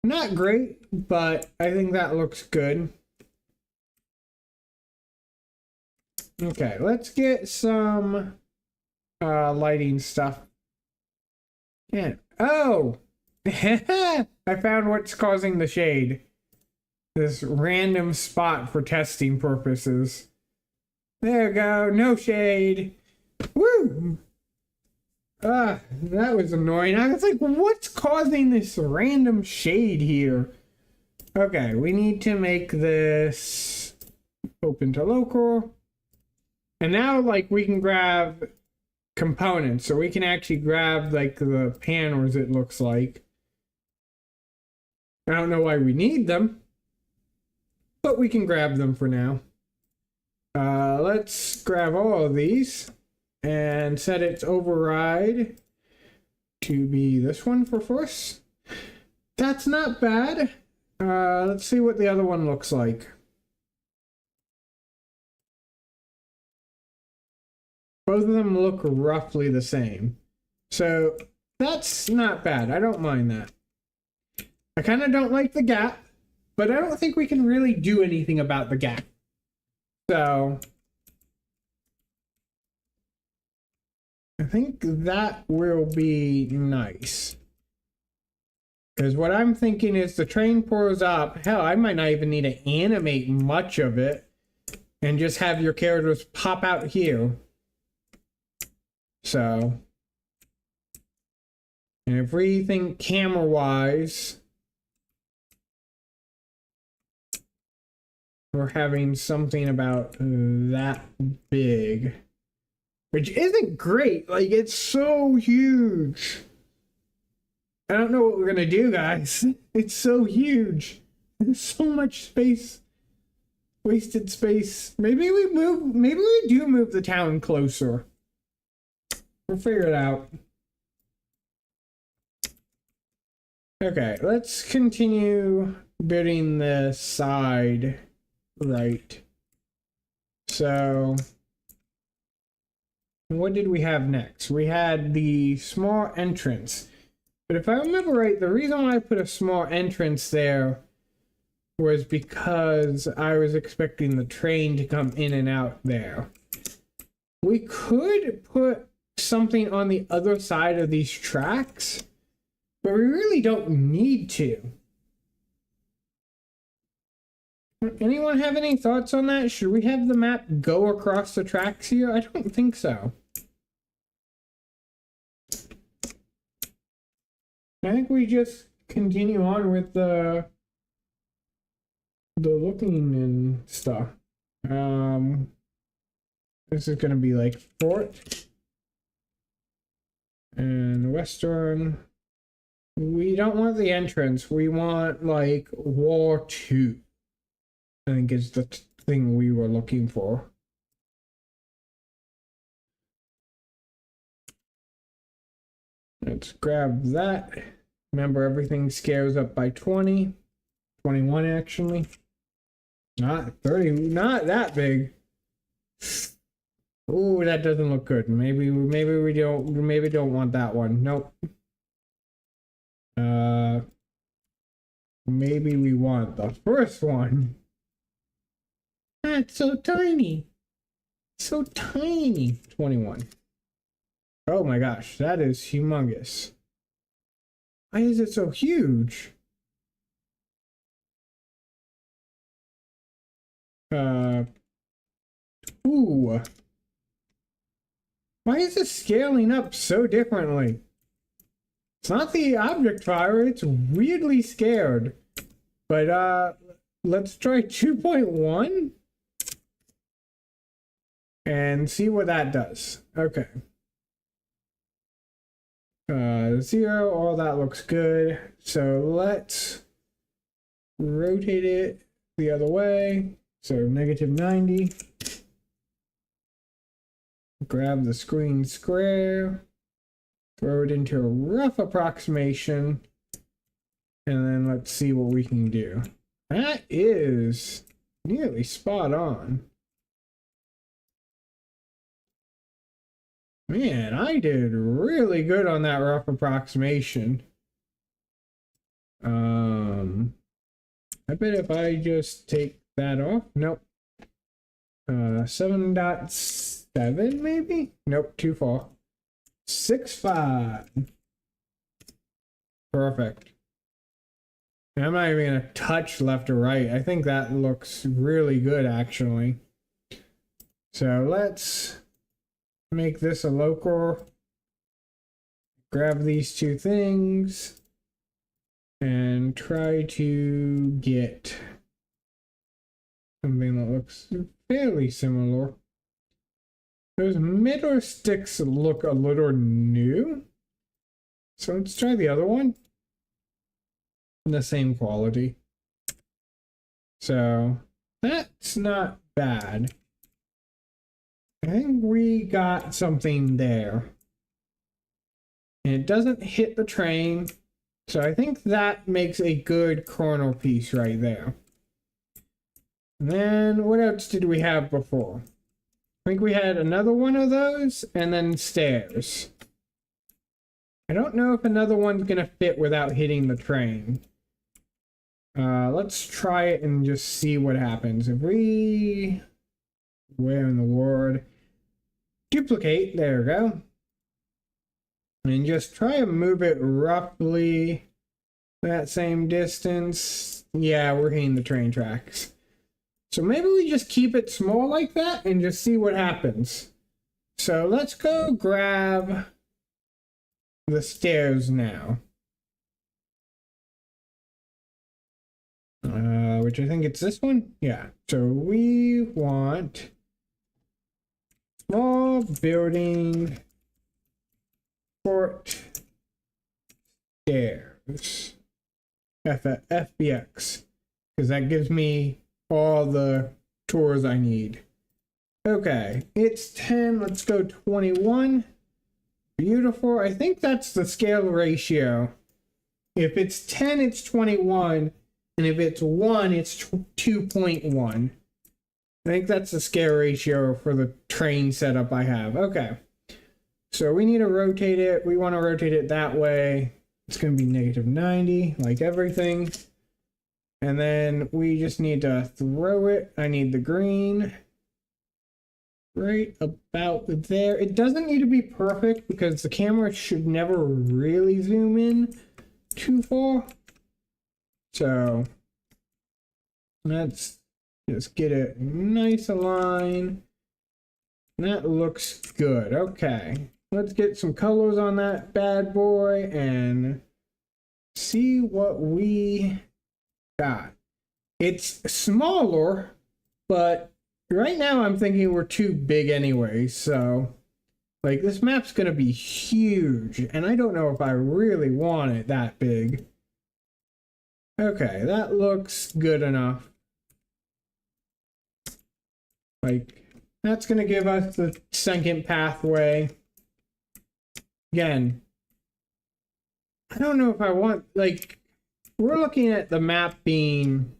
Not great, but I think that looks good. Okay, let's get some lighting stuff. Yeah. Oh! I found what's causing the shade. This random spot for testing purposes. There we go. No shade. Woo! That was annoying. I was like, what's causing this random shade here? Okay, we need to make this open to local. And now, like, we can grab components. So we can actually grab, like, the panels, it looks like. I don't know why we need them, but we can grab them for now. Let's grab all of these and set its override to be this one for force. That's not bad. Let's see what the other one looks like. Both of them look roughly the same. So that's not bad. I don't mind that. I kind of don't like the gap, but I don't think we can really do anything about the gap. So I think that will be nice. Because what I'm thinking is the train pulls up. Hell, I might not even need to animate much of it and just have your characters pop out here. So, and if we think camera-wise, we're having something about that big, which isn't great. Like, it's so huge. I don't know what we're gonna do, guys. It's so huge. There's so much space, wasted space. Maybe we do move the town closer. We'll figure it out. Okay, let's continue building the side right. So, what did we have next? We had the small entrance. But if I remember right, the reason why I put a small entrance there was because I was expecting the train to come in and out there. We could put something on the other side of these tracks, but we really don't need to. Anyone have any thoughts on that? Should we have the map go across the tracks here? I don't think so. I think we just continue on with the looking and stuff. This is gonna be like Fort and Western. We don't want the entrance. We want like War 2. I think is the thing we were looking for. Let's grab that. Remember, everything scales up by 20. 21 actually. Not 30, not that big. Ooh, that doesn't look good. Maybe we don't want that one. Nope. Maybe we want the first one. That's so tiny. So tiny. 21. Oh my gosh, that is humongous. Why is it so huge? Ooh. Why is it scaling up so differently? It's not the object fire, it's weirdly scared. But let's try 2.1 and see what that does. Okay. 0, all that looks good. So let's rotate it the other way. So -90. Grab the screen square, throw it into a rough approximation, and then let's see what we can do. That is nearly spot on. Man, I did really good on that rough approximation. I bet if I just take that off, nope. 7.7 maybe? Nope, too far. 6.5. Perfect. And I'm not even gonna touch left or right. I think that looks really good actually. So let's make this a local. Grab these two things and try to get something that looks fairly similar. Those middle sticks look a little new. So let's try the other one. The same quality. So that's not bad. I think we got something there. And it doesn't hit the train. So I think that makes a good corner piece right there. And then what else did we have before? I think we had another one of those and then stairs. I don't know if another one's gonna fit without hitting the train. Let's try it and just see what happens. If we... Where in the world? Duplicate, there we go. And just try and move it roughly that same distance. Yeah, we're hitting the train tracks. So maybe we just keep it small like that and just see what happens. So let's go grab the stairs now. Which I think it's this one. Yeah. So we want small building fort stairs. FBX. Because that gives me all the tours I need. Okay, it's 10. Let's go 21. Beautiful. I think that's the scale ratio. If it's 10, it's 21. And if it's 1, it's 2.1. I think that's the scale ratio for the train setup I have. Okay. So we need to rotate it. We want to rotate it that way. It's going to be -90, like everything. And then we just need to throw it. I need the green right about there. It doesn't need to be perfect because the camera should never really zoom in too far. So let's just get it nice align. That looks good. Okay. Let's get some colors on that bad boy and see what we got. It's smaller, but right now I'm thinking we're too big anyway. So like this map's gonna be huge and I don't know if I really want it that big. Okay, that looks good enough. Like that's gonna give us the second pathway. Again, I don't know if I want, like, we're looking at the map being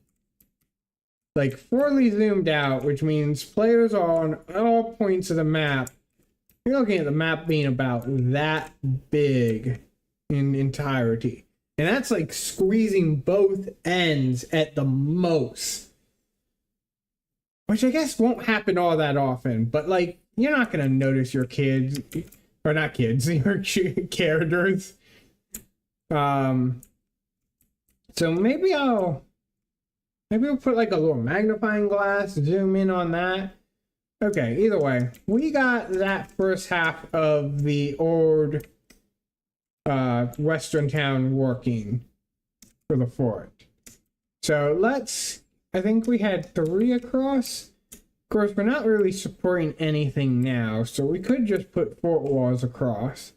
like fully zoomed out, which means players are on all points of the map. You're looking at the map being about that big in entirety. And that's like squeezing both ends at the most. which I guess won't happen all that often, but like, you're not going to notice your kids, or not kids, your characters. So maybe I'll put like a little magnifying glass, zoom in on that. Okay, either way, we got that first half of the old western town working for the fort. So I think we had 3 across. Of course, we're not really supporting anything now, so we could just put fort walls across.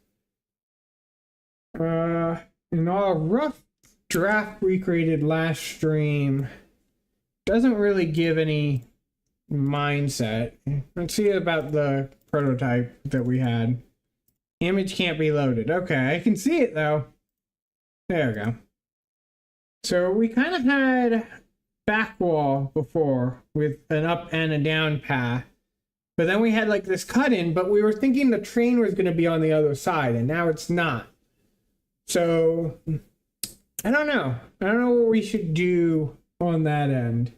In our rough draft we created last stream, doesn't really give any mindset. Let's see about the prototype that we had. Image can't be loaded. Okay, I can see it though. There we go. So we kind of had back wall before with an up and a down path, but then we had like this cut in, but we were thinking the train was going to be on the other side, and now it's not. So I don't know what we should do on that end.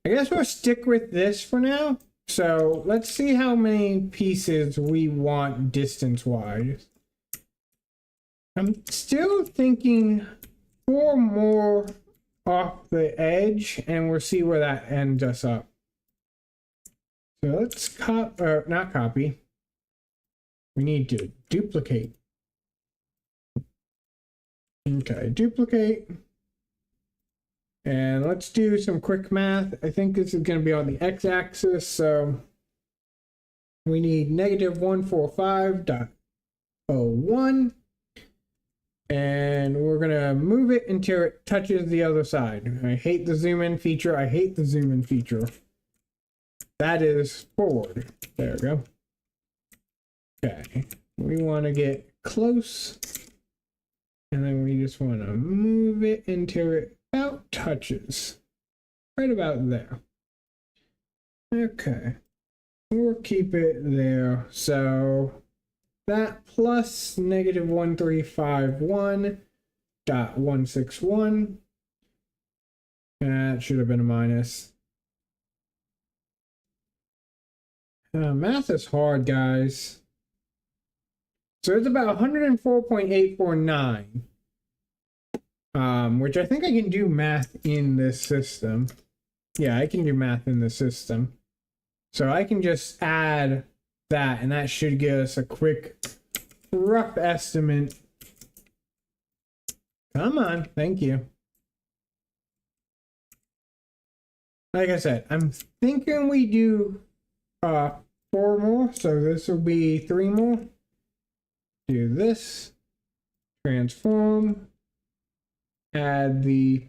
I guess we'll stick with this for now. So let's see how many pieces we want distance-wise. I'm still thinking 4 more off the edge, and we'll see where that ends us up. So let's not copy. We need to duplicate. Okay, duplicate. And let's do some quick math. I think this is going to be on the x-axis, so we need -145.01. And we're going to move it until it touches the other side. I hate the zoom in feature. I hate the zoom in feature. That is forward. There we go. Okay. We want to get close. And then we just want to move it until it about touches. Right about there. Okay. We'll keep it there. So that plus -1351.161. That should have been a minus. Math is hard, guys. So it's about 104.849. Which I think I can do math in this system. Yeah, I can do math in the system. So I can just add that, and that should give us a quick, rough estimate. Come on, thank you. Like I said, I'm thinking we do 4 more, so this will be 3 more. Do this, transform, add the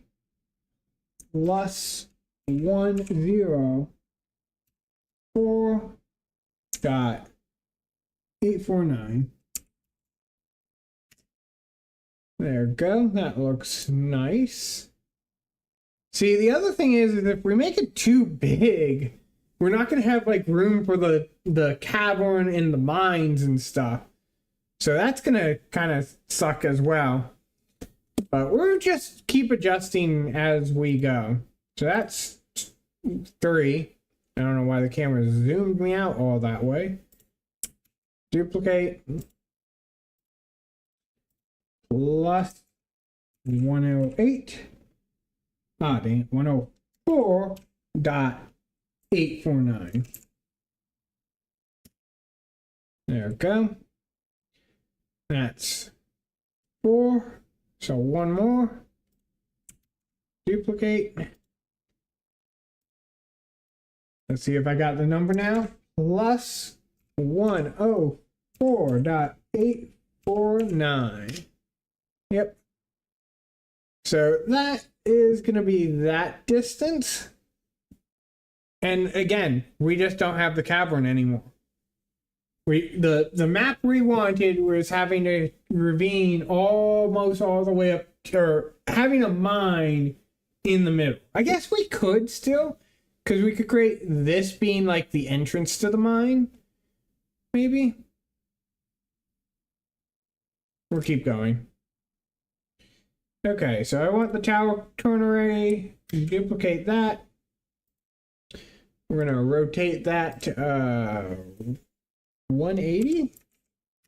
+104.849. There we go. That looks nice. See, the other thing is if we make it too big, we're not going to have like room for the cavern and the mines and stuff. So that's going to kind of suck as well. But we'll just keep adjusting as we go. So that's 3. I don't know why the camera zoomed me out all that way. Duplicate. Plus 108. Ah, dang it. 104.849. There we go. That's 4. So 1 more. Duplicate. Let's see if I got the number now. Plus 104.849. Yep. So that is going to be that distance. And again, we just don't have the cavern anymore. The map we wanted was having a ravine almost all the way up to, or having a mine in the middle. I guess we could still, because we could create this being like the entrance to the mine. Maybe. We'll keep going. Okay, so I want the tower turn array, duplicate that. We're gonna rotate that to 180.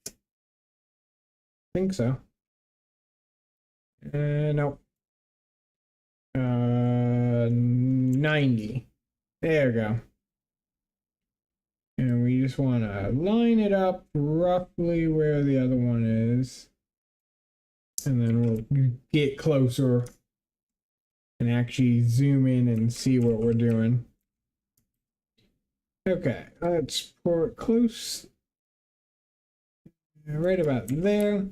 I think so. Nope. 90. There we go. And we just want to line it up roughly where the other one is. And then we'll get closer and actually zoom in and see what we're doing. Okay, let's pour it close. Right about there.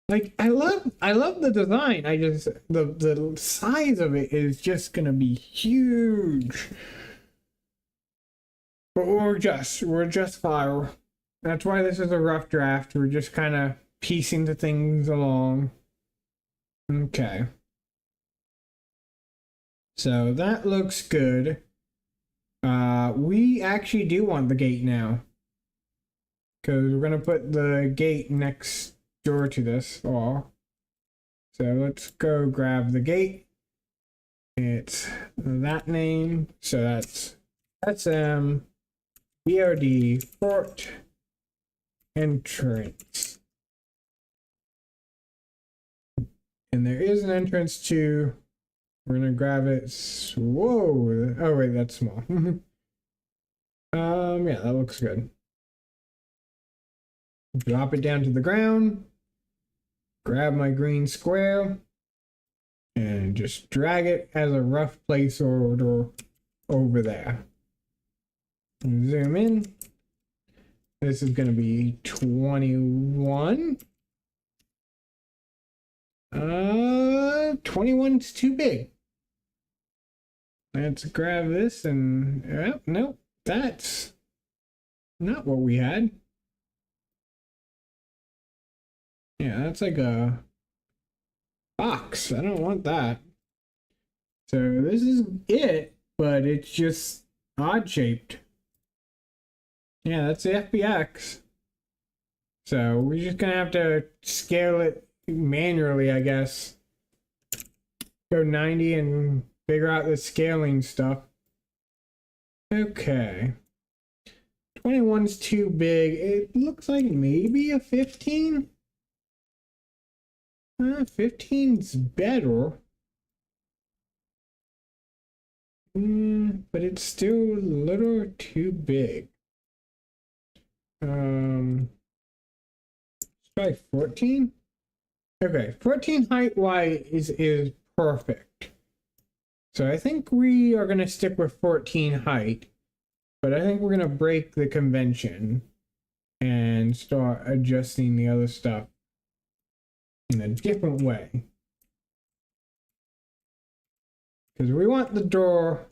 Like I love the design. I just the size of it is just gonna be huge. But we're just fire. That's why this is a rough draft. We're just kind of piecing the things along. Okay. So that looks good. We actually do want the gate now. Because we're gonna put the gate next door to this wall. So let's go grab the gate. It's that name. So that's SM BOD Fort Entrance. And there is an entrance to, we're gonna grab it. Whoa. Oh wait, that's small. Yeah, that looks good. Drop it down to the ground. Grab my green square and just drag it as a rough placeholder over there. Zoom in. This is going to be 21. 21's too big. Let's grab this and no, that's not what we had. Yeah, that's like a box. I don't want that. So this is it, but it's just odd shaped. Yeah, that's the FBX. So we're just gonna have to scale it manually, I guess. Go 90 and figure out the scaling stuff. Okay. 21's too big. It looks like maybe a 15. 15's better. But it's still a little too big. Let's try 14. Okay, 14 height wise is perfect. So I think we are gonna stick with 14 height, but I think we're gonna break the convention and start adjusting the other stuff in a different way. Because we want the door.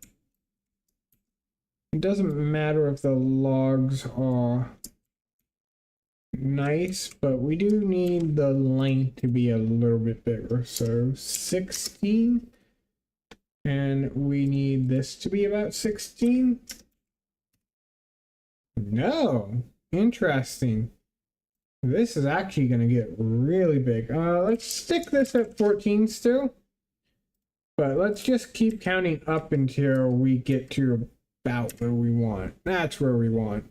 It doesn't matter if the logs are nice, but we do need the length to be a little bit bigger. So 16. And we need this to be about 16. No. Interesting. This is actually going to get really big. Let's stick this at 14 still. But let's just keep counting up until we get to about where we want. That's where we want.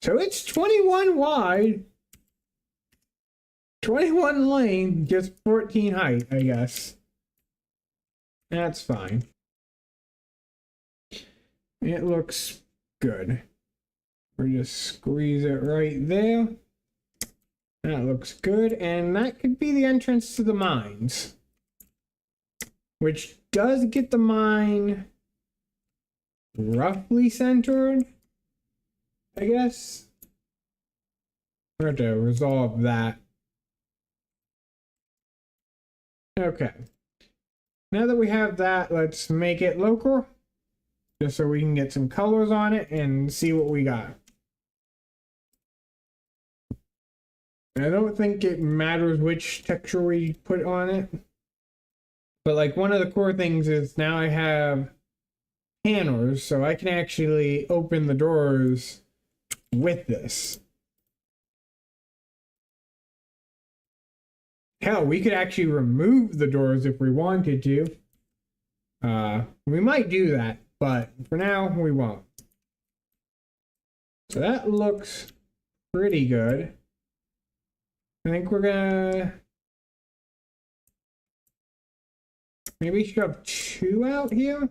So it's 21 wide, 21 length, just 14 height, I guess. That's fine. It looks good. We'll just squeeze it right there. That looks good, and that could be the entrance to the mines. Which does get the mine roughly centered, I guess. We have to resolve that. Okay. Now that we have that, let's make it local. Just so we can get some colors on it and see what we got. I don't think it matters which texture we put on it. But like one of the core things is now I have panels, so I can actually open the doors with this. Hell, we could actually remove the doors if we wanted to. We might do that, but for now, we won't. So that looks pretty good. I think we're gonna maybe shove 2 out here,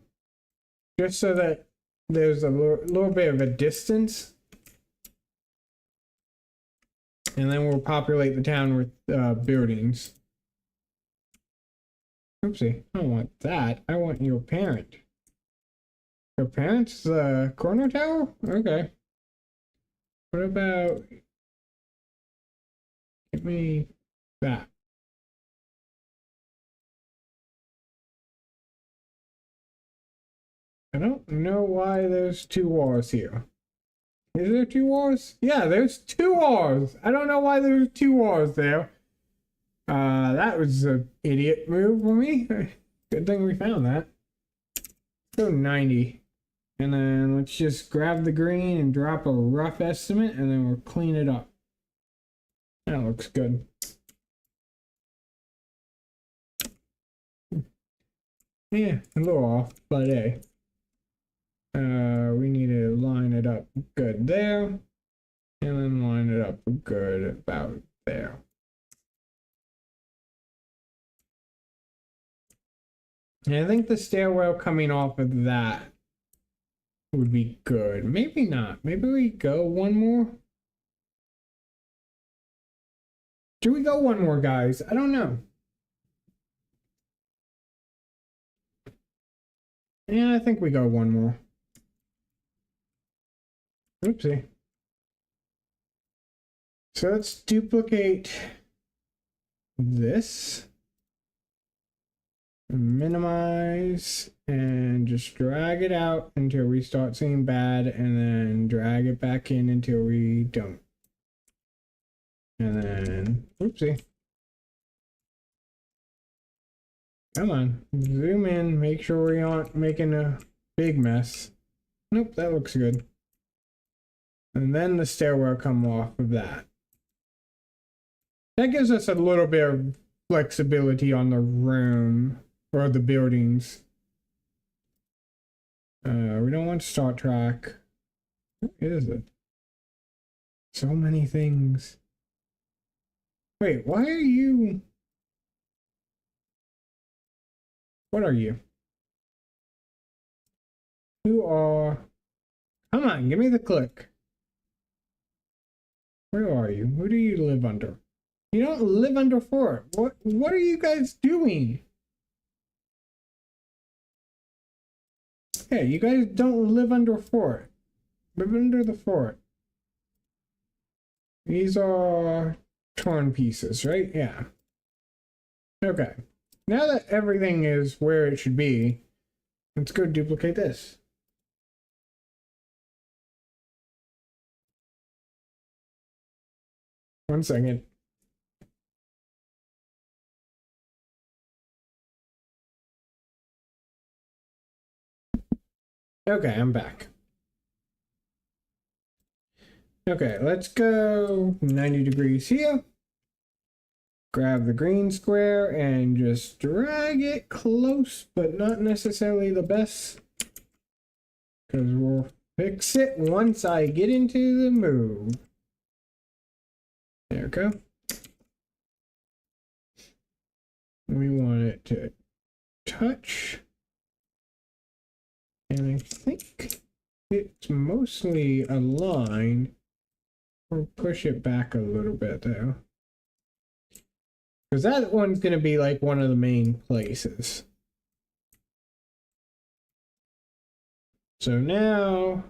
just so that there's a little bit of a distance. And then we'll populate the town with buildings. Oopsie, I don't want that. I want your parent. Your parent's the corner tower? Okay. What about... Give me that. I don't know why there's 2 walls here. Is there 2 walls? Yeah, there's 2 walls. I don't know why there's 2 walls there. That was an idiot move for me. Good thing we found that. Let's go 90. And then let's just grab the green and drop a rough estimate, and then we'll clean it up. That looks good. Yeah, a little off, but hey. We need to line it up good there, and then line it up good about there. And I think the stairwell coming off of that would be good. Maybe not. Maybe we go one more. Do we go one more, guys? I don't know. Yeah, I think we go one more. Oopsie. So let's duplicate this. Minimize and just drag it out until we start seeing bad, and then drag it back in until we don't. And then, oopsie. Come on, zoom in, make sure we aren't making a big mess. Nope, that looks good. And then the stairwell come off of that. That gives us a little bit of flexibility on the room or the buildings. We don't want Star Trek. What is it? So many things. Wait, why are you... What are you? Who are... Come on, give me the click. Where are you? Who do you live under? You don't live under fort. What are you guys doing? Hey, you guys don't live under fort. Live under the fort. These are torn pieces, right? Yeah. Okay. Now that everything is where it should be, let's go duplicate this. One second. Okay, I'm back. Okay, let's go 90 degrees here. Grab the green square and just drag it close, but not necessarily the best. Because we'll fix it once I get into the move. There we go. We want it to touch. And I think it's mostly aligned. We'll push it back a little bit though. Because that one's going to be like one of the main places. So now,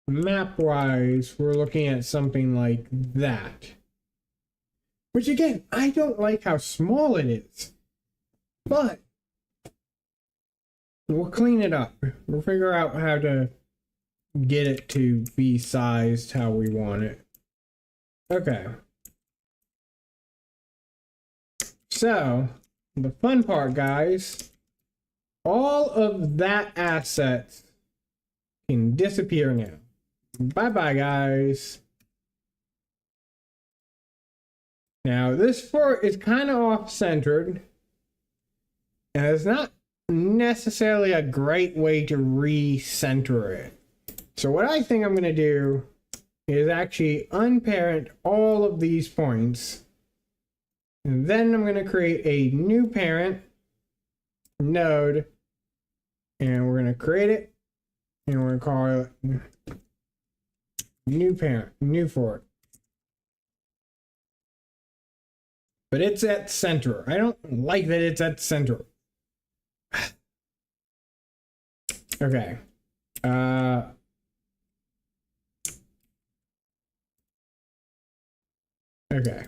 map-wise, we're looking at something like that. Which again, I don't like how small it is. But we'll clean it up. We'll figure out how to get it to be sized how we want it. Okay. So, the fun part, guys, all of that asset can disappear now. Bye-bye, guys. Now this fort is kind of off-centered, and it's not necessarily a great way to recenter it. So what I think I'm going to do is actually unparent all of these points. And then I'm going to create a new parent node, and we're going to create it, and we're going to call it new parent, new fort. But it's at center. I don't like that it's at center. Okay. Okay.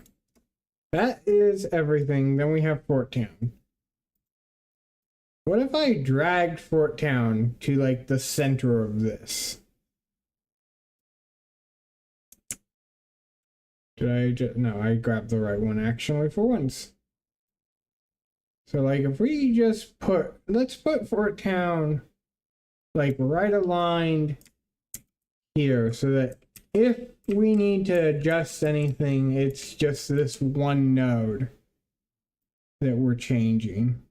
That is everything. Then we have Fort Town. What if I dragged Fort Town to like the center of this? Did I just... No, I grabbed the right one actually for once. So like if we just put... Let's put Fort Town like right aligned here so that if we need to adjust anything, it's just this one node that we're changing.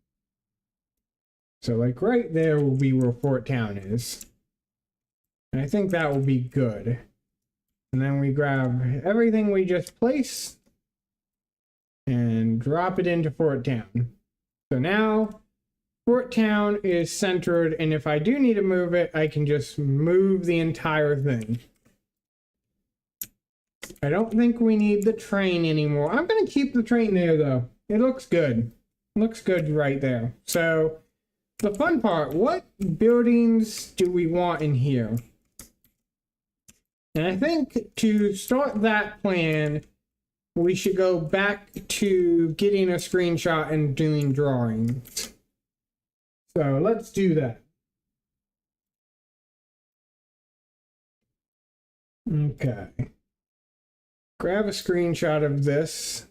So like right there will be where Fort Town is. And I think that will be good. And then we grab everything we just placed and drop it into Fort Town. So now Fort Town is centered, and if I do need to move it, I can just move the entire thing. I don't think we need the train anymore. I'm going to keep the train there, though. It looks good. It looks good right there. So, the fun part, what buildings do we want in here? And I think to start that plan, we should go back to getting a screenshot and doing drawings. So, let's do that. Okay. Grab a screenshot of this.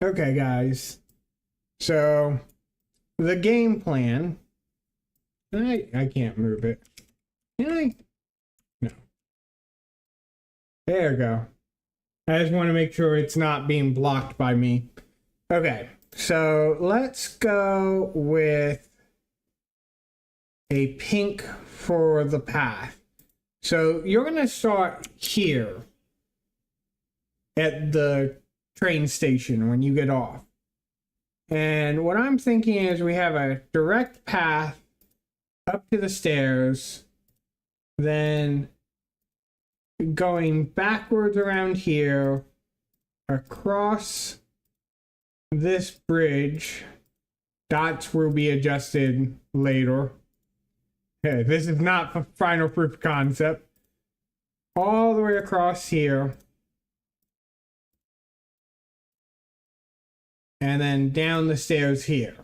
Okay, guys. So, the game plan. I can't move it. Can I? No. There we go. I just want to make sure it's not being blocked by me. Okay, so let's go with a pink for the path. So you're going to start here at the train station when you get off. And what I'm thinking is we have a direct path up to the stairs, then going backwards around here, across this bridge. Dots will be adjusted later. Okay, this is not final proof of concept. All the way across here. And then down the stairs here.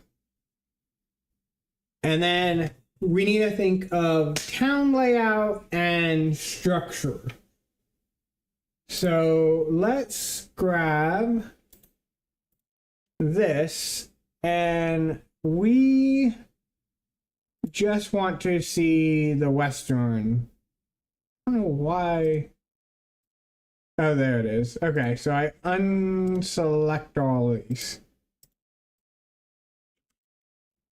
And then we need to think of town layout and structure. So let's grab this, and we just want to see the western. I don't know why. Oh, there it is. Okay, so I unselect all of these.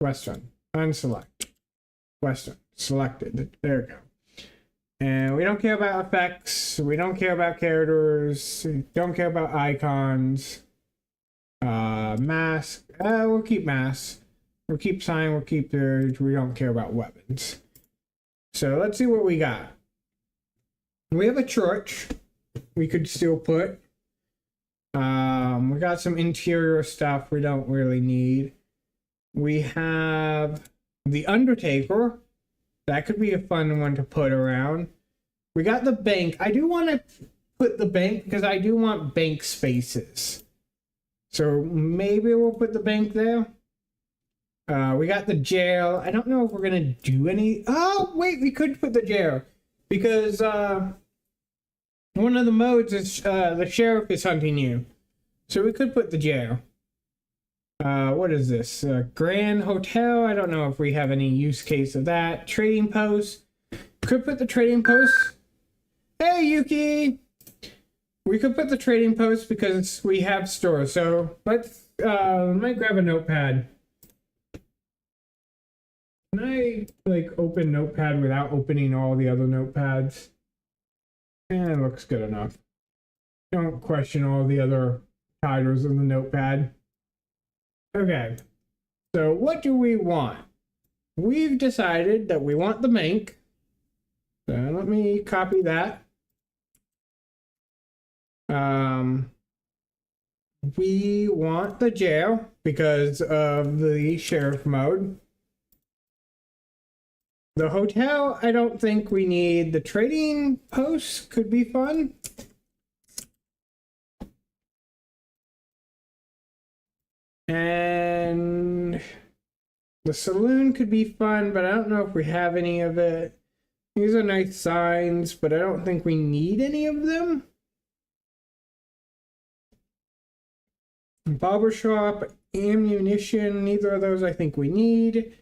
Western. Unselect. Western. Selected. There we go. And we don't care about effects. We don't care about characters. We don't care about icons. Mask. We'll keep mask. We'll keep sign. We'll keep urge. We don't care about weapons. So let's see what we got. We have a church. We could still put. We got some interior stuff we don't really need. We have the Undertaker. That could be a fun one to put around. We got the bank. I do want to put the bank because I do want bank spaces. So maybe we'll put the bank there. We got the jail. I don't know if we're going to do any... Oh, wait, we could put the jail. Because one of the modes is the sheriff is hunting you. So we could put the jail. What is this? Grand Hotel. I don't know if we have any use case of that. Trading post. Could put the trading post. Hey, Yuki! we could put the trading post because we have stores. So let's let me grab a notepad. Can I like open notepad without opening all the other notepads? It looks good enough. Don't question all the other titles in the notepad. Okay, so what do we want? We've decided that we want the bank. So let me copy that. We want the jail because of the sheriff mode. The hotel, I don't think we need. The trading post could be fun. And the saloon could be fun, but I don't know if we have any of it. These are nice signs, but I don't think we need any of them. Barbershop, ammunition, neither of those I think we need.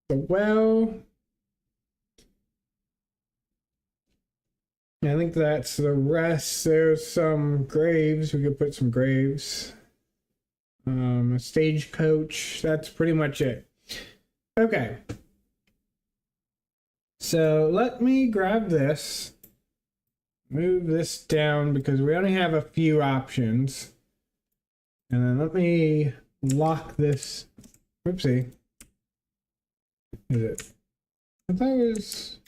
The well. I think that's the rest. There's some graves. We could put some graves. A stagecoach. That's pretty much it. Okay. So let me grab this. Move this down because we only have a few options. And then let me lock this. Oopsie. Is it? I thought it was.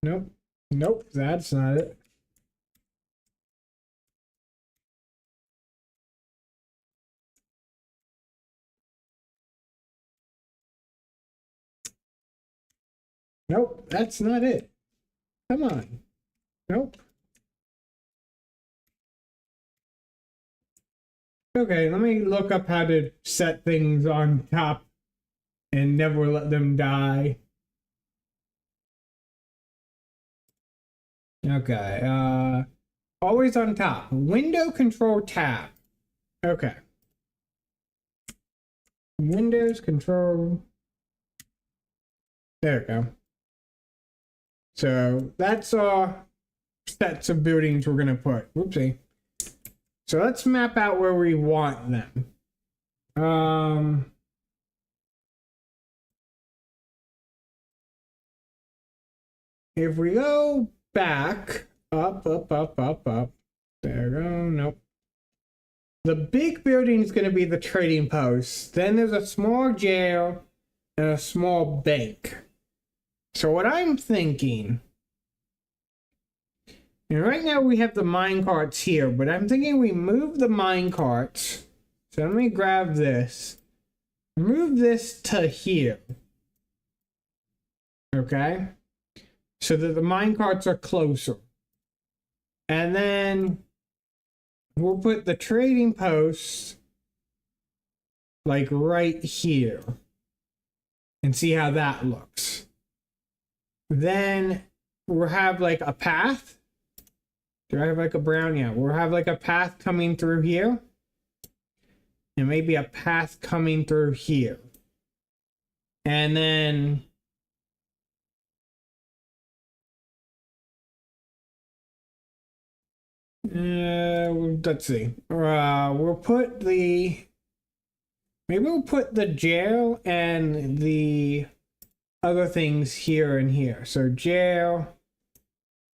Nope. Nope, that's not it. Nope, that's not it. Come on. Nope. Okay, let me look up how to set things on top and never let them die. Okay, always on top. Window control tab. Okay. Windows control. There we go. So that's all sets of buildings we're gonna put. Whoopsie. So let's map out where we want them. If we go back, up. There we go. Nope. The big building is going to be the trading post. Then there's a small jail and a small bank. So what I'm thinking, and right now we have the mine carts here, but I'm thinking we move the mine carts. So let me grab this. Move this to here. Okay? So that the mine carts are closer. And then we'll put the trading post like right here and see how that looks. Then we'll have like a path. Do I have like a brown? Yeah, we'll have like a path coming through here. And maybe a path coming through here. And then let's see. We'll put the maybe we'll put the jail and the other things here and here. So jail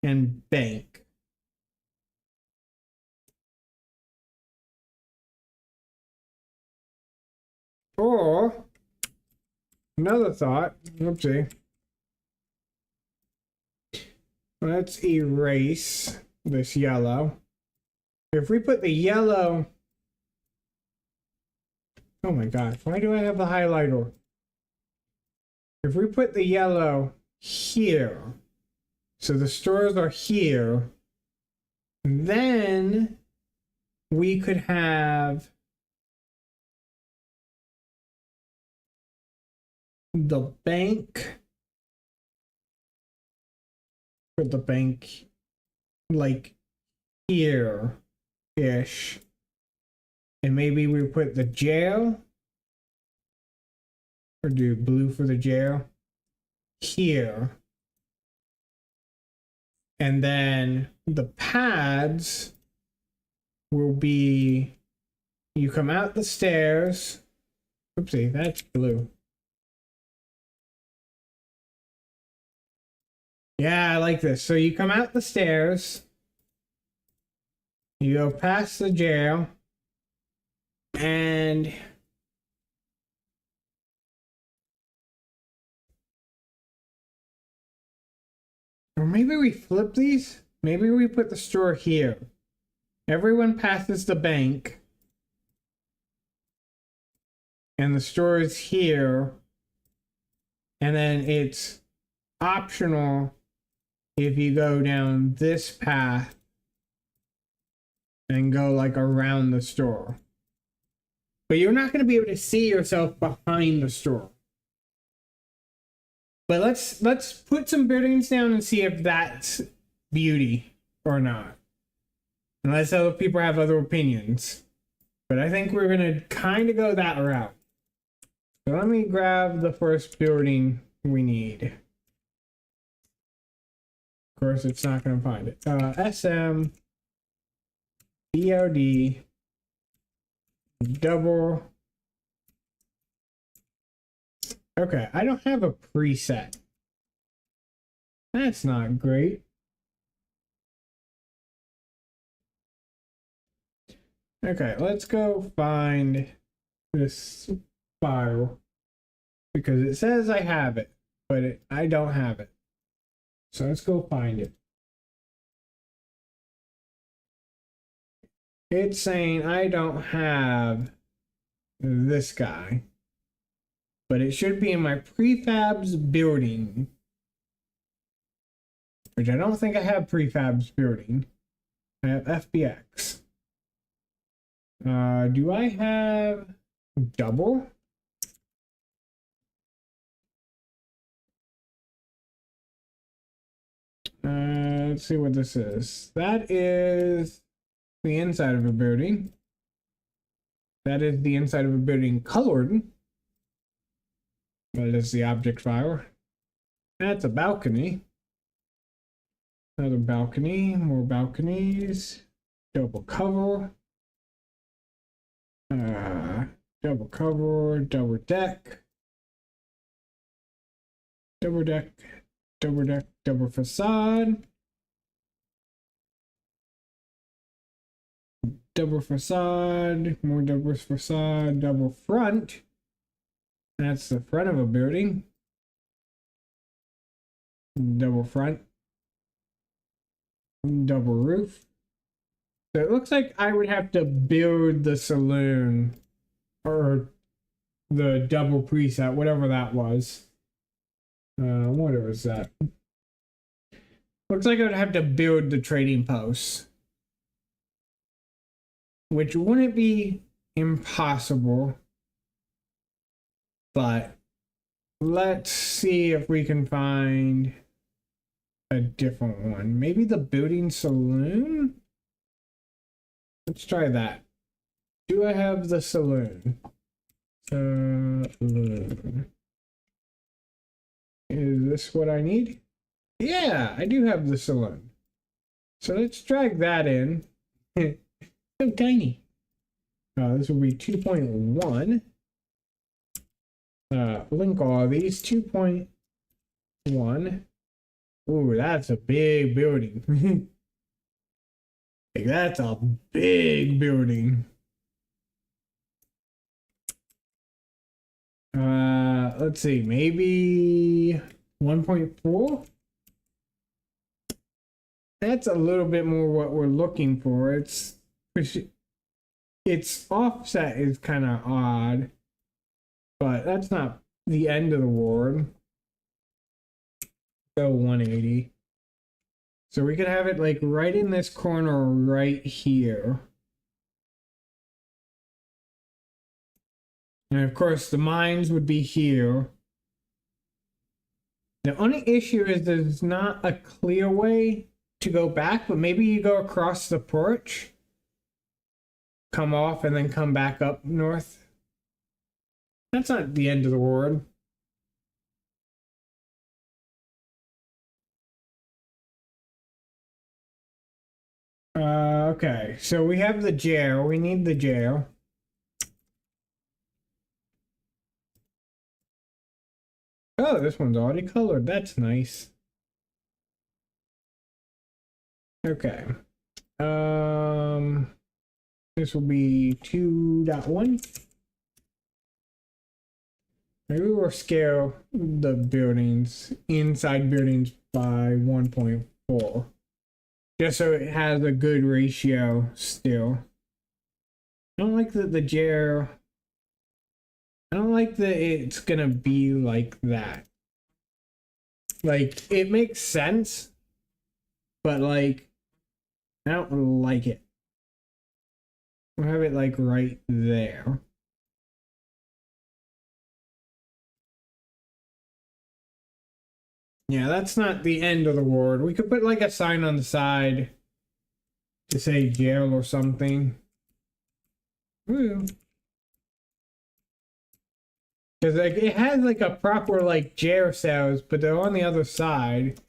and bank. Or another thought. Oopsie. Let's erase this yellow. If we put the yellow, oh my god, why do I have the highlighter? If we put the yellow here, so the stores are here, then we could have the bank, put the bank like here-ish. And maybe we put the jail, or do blue for the jail, here. And then the pads will be, you come out the stairs. Oopsie, that's blue. Yeah, I like this. So you come out the stairs, you go past the jail, and or maybe we flip these. Maybe we put the store here. Everyone passes the bank, and the store is here, and then it's optional if you go down this path and go like around the store. But you're not going to be able to see yourself behind the store. But let's put some buildings down and see if that's beauty or not. Unless other people have other opinions. But I think we're going to kind of go that route. So let me grab the first building we need. Of course, it's not going to find it. SM BOD double. Okay, I don't have a preset. That's not great. Okay, let's go find this file because it says I have it, but I don't have it. So let's go find it. It's saying I don't have this guy, but it should be in my prefabs building, which I don't think I have prefabs building. I have FBX. Do I have double? Let's see what this is. That is the inside of a building. That is the inside of a building colored. That is the object file. That's a balcony. Another balcony, more balconies. Double cover. Double cover, double deck. Double deck, double deck, double facade. Double facade, more double facade, double front. That's the front of a building. Double front. Double roof. So it looks like I would have to build the saloon or the double preset, whatever that was. What was that? Looks like I would have to build the trading posts, which wouldn't be impossible, but let's see if we can find a different one. Maybe the building saloon? Let's try that. Do I have the saloon? Saloon. Is this what I need? Yeah, I do have the saloon. So let's drag that in. So tiny. This will be 2.1. Link all these 2.1. Ooh, that's a big building. Like, that's a big building. Let's see, maybe 1.4. That's a little bit more what we're looking for. Its offset is kind of odd, but that's not the end of the world. Go 180. So we could have it like right in this corner right here. And of course the mines would be here. The only issue is there's not a clear way to go back, but maybe you go across the porch, come off, and then come back up north. That's not the end of the world. Okay, so we have the jail. We need the jail. Oh, this one's already colored. That's nice. Okay. This will be 2.1. Maybe we'll scale the buildings, inside buildings by 1.4. Just so it has a good ratio still. I don't like that the jail. I don't like that it's gonna be like that. Like, it makes sense, but like, I don't like it. We'll have it like right there. Yeah, that's not the end of the ward. We could put like a sign on the side to say jail or something. Woo. Because like it has like a proper like jail cells, but they're on the other side.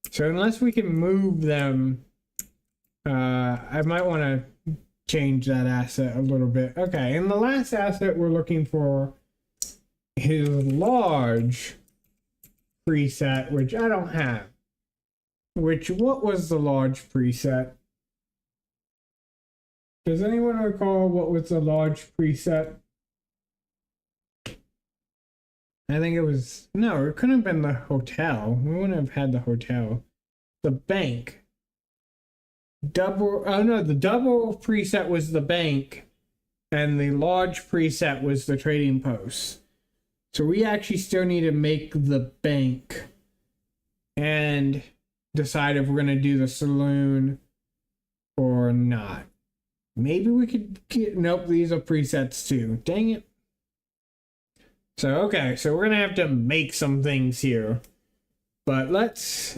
So unless we can move them, I might want to change that asset a little bit. Okay, and the last asset we're looking for is large preset, which I don't have. What was the large preset? Does anyone recall what was the large preset? I think it was, no, it couldn't have been the hotel. We wouldn't have had the hotel. The bank. Oh no, the double preset was the bank, and the large preset was the trading post. So we actually still need to make the bank and decide if we're going to do the saloon or not. Maybe we could get, nope, these are presets too. Dang it. So, okay, so we're going to have to make some things here. But let's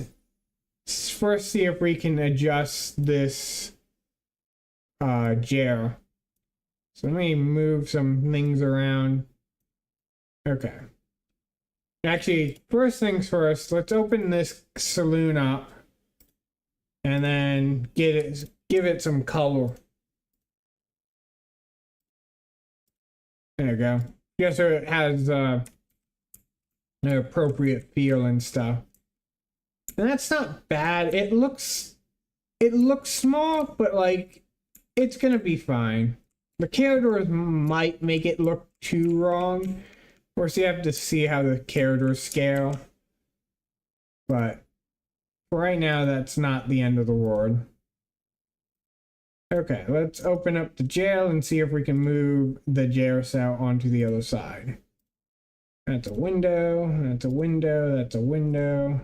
first see if we can adjust this jail. So let me move some things around. Okay. Actually, first things first, let's open this saloon up and then give it some color. There you go. Just so it has an appropriate feel and stuff. And that's not bad. It looks small, but like it's gonna be fine. The characters might make it look too wrong. Of course, you have to see how the characters scale. But for right now, that's not the end of the world. Okay, let's open up the jail and see if we can move the jail cell onto the other side. That's a window, that's a window, that's a window.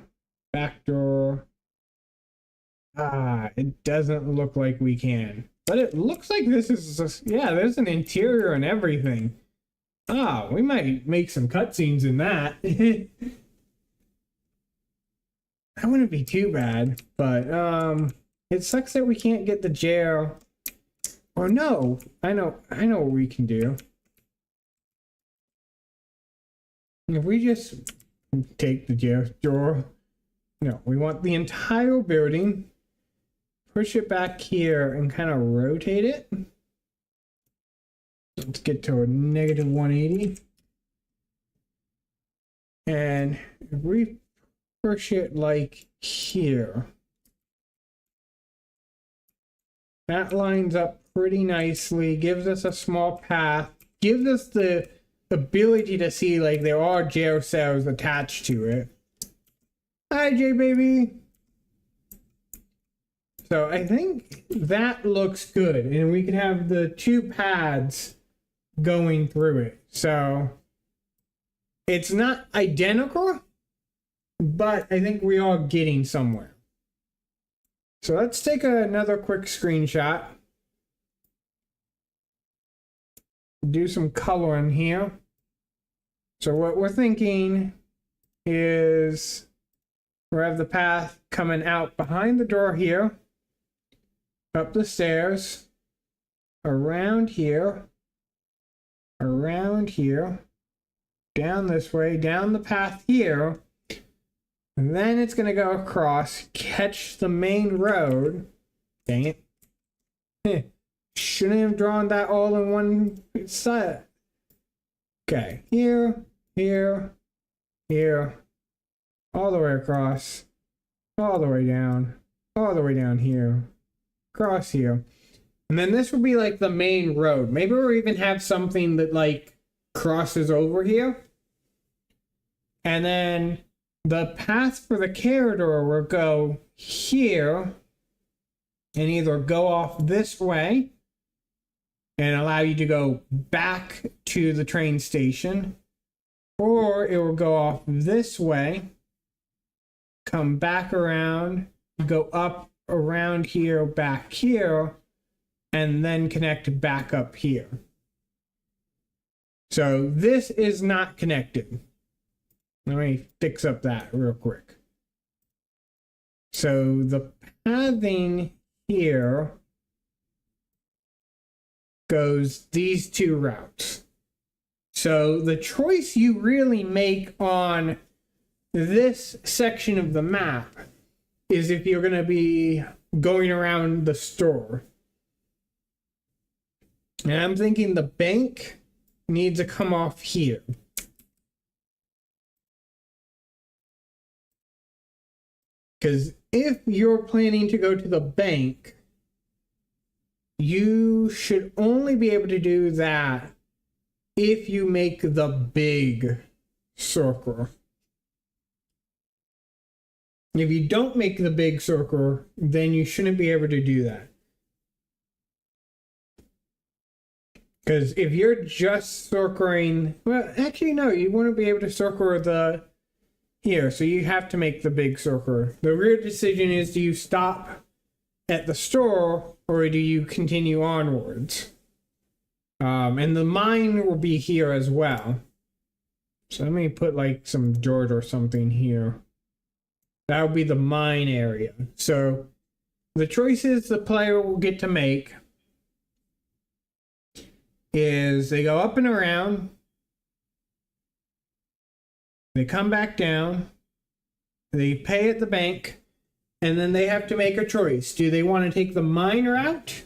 Back door. It doesn't look like we can. But it looks like this is just, yeah, there's an interior and everything. We might make some cutscenes in that. That wouldn't be too bad, but it sucks that we can't get the jail. Or no, I know what we can do. If we just take the jail door. No, we want the entire building. Push it back here and kind of rotate it. Let's get to a negative 180. And if we push it like here, that lines up pretty nicely, gives us a small path, gives us the ability to see like there are jail cells attached to it. Hi, J baby. So I think that looks good, and we can have the two pads going through it. So it's not identical, but I think we are getting somewhere. So let's take another quick screenshot. Do some coloring here. So what we're thinking is we have the path coming out behind the door here, up the stairs, around here, down this way, down the path here, and then it's going to go across, catch the main road. Dang it. Shouldn't have drawn that all in one set. Okay, here, here, here, all the way across, all the way down here, across here. And then this would be like the main road. Maybe we'll even have something that like crosses over here. And then the path for the corridor will go here and either go off this way and allow you to go back to the train station, or it will go off this way, come back around, go up around here, back here, and then connect back up here. So this is not connected. Let me fix up that real quick. So the pathing here goes these two routes. So the choice you really make on this section of the map is if you're going to be going around the store. And I'm thinking the bank needs to come off here. Because if you're planning to go to the bank, you should only be able to do that if you make the big circle. If you don't make the big circle, then you shouldn't be able to do that. Because if you're just circling, well, actually no, you wouldn't be able to circle the here, so you have to make the big circle. The real decision is, do you stop at the store or do you continue onwards? And the mine will be here as well. So let me put like some dirt or something here. That would be the mine area. So the choices the player will get to make is they go up and around, they come back down, they pay at the bank, and then they have to make a choice. Do they want to take the mine route?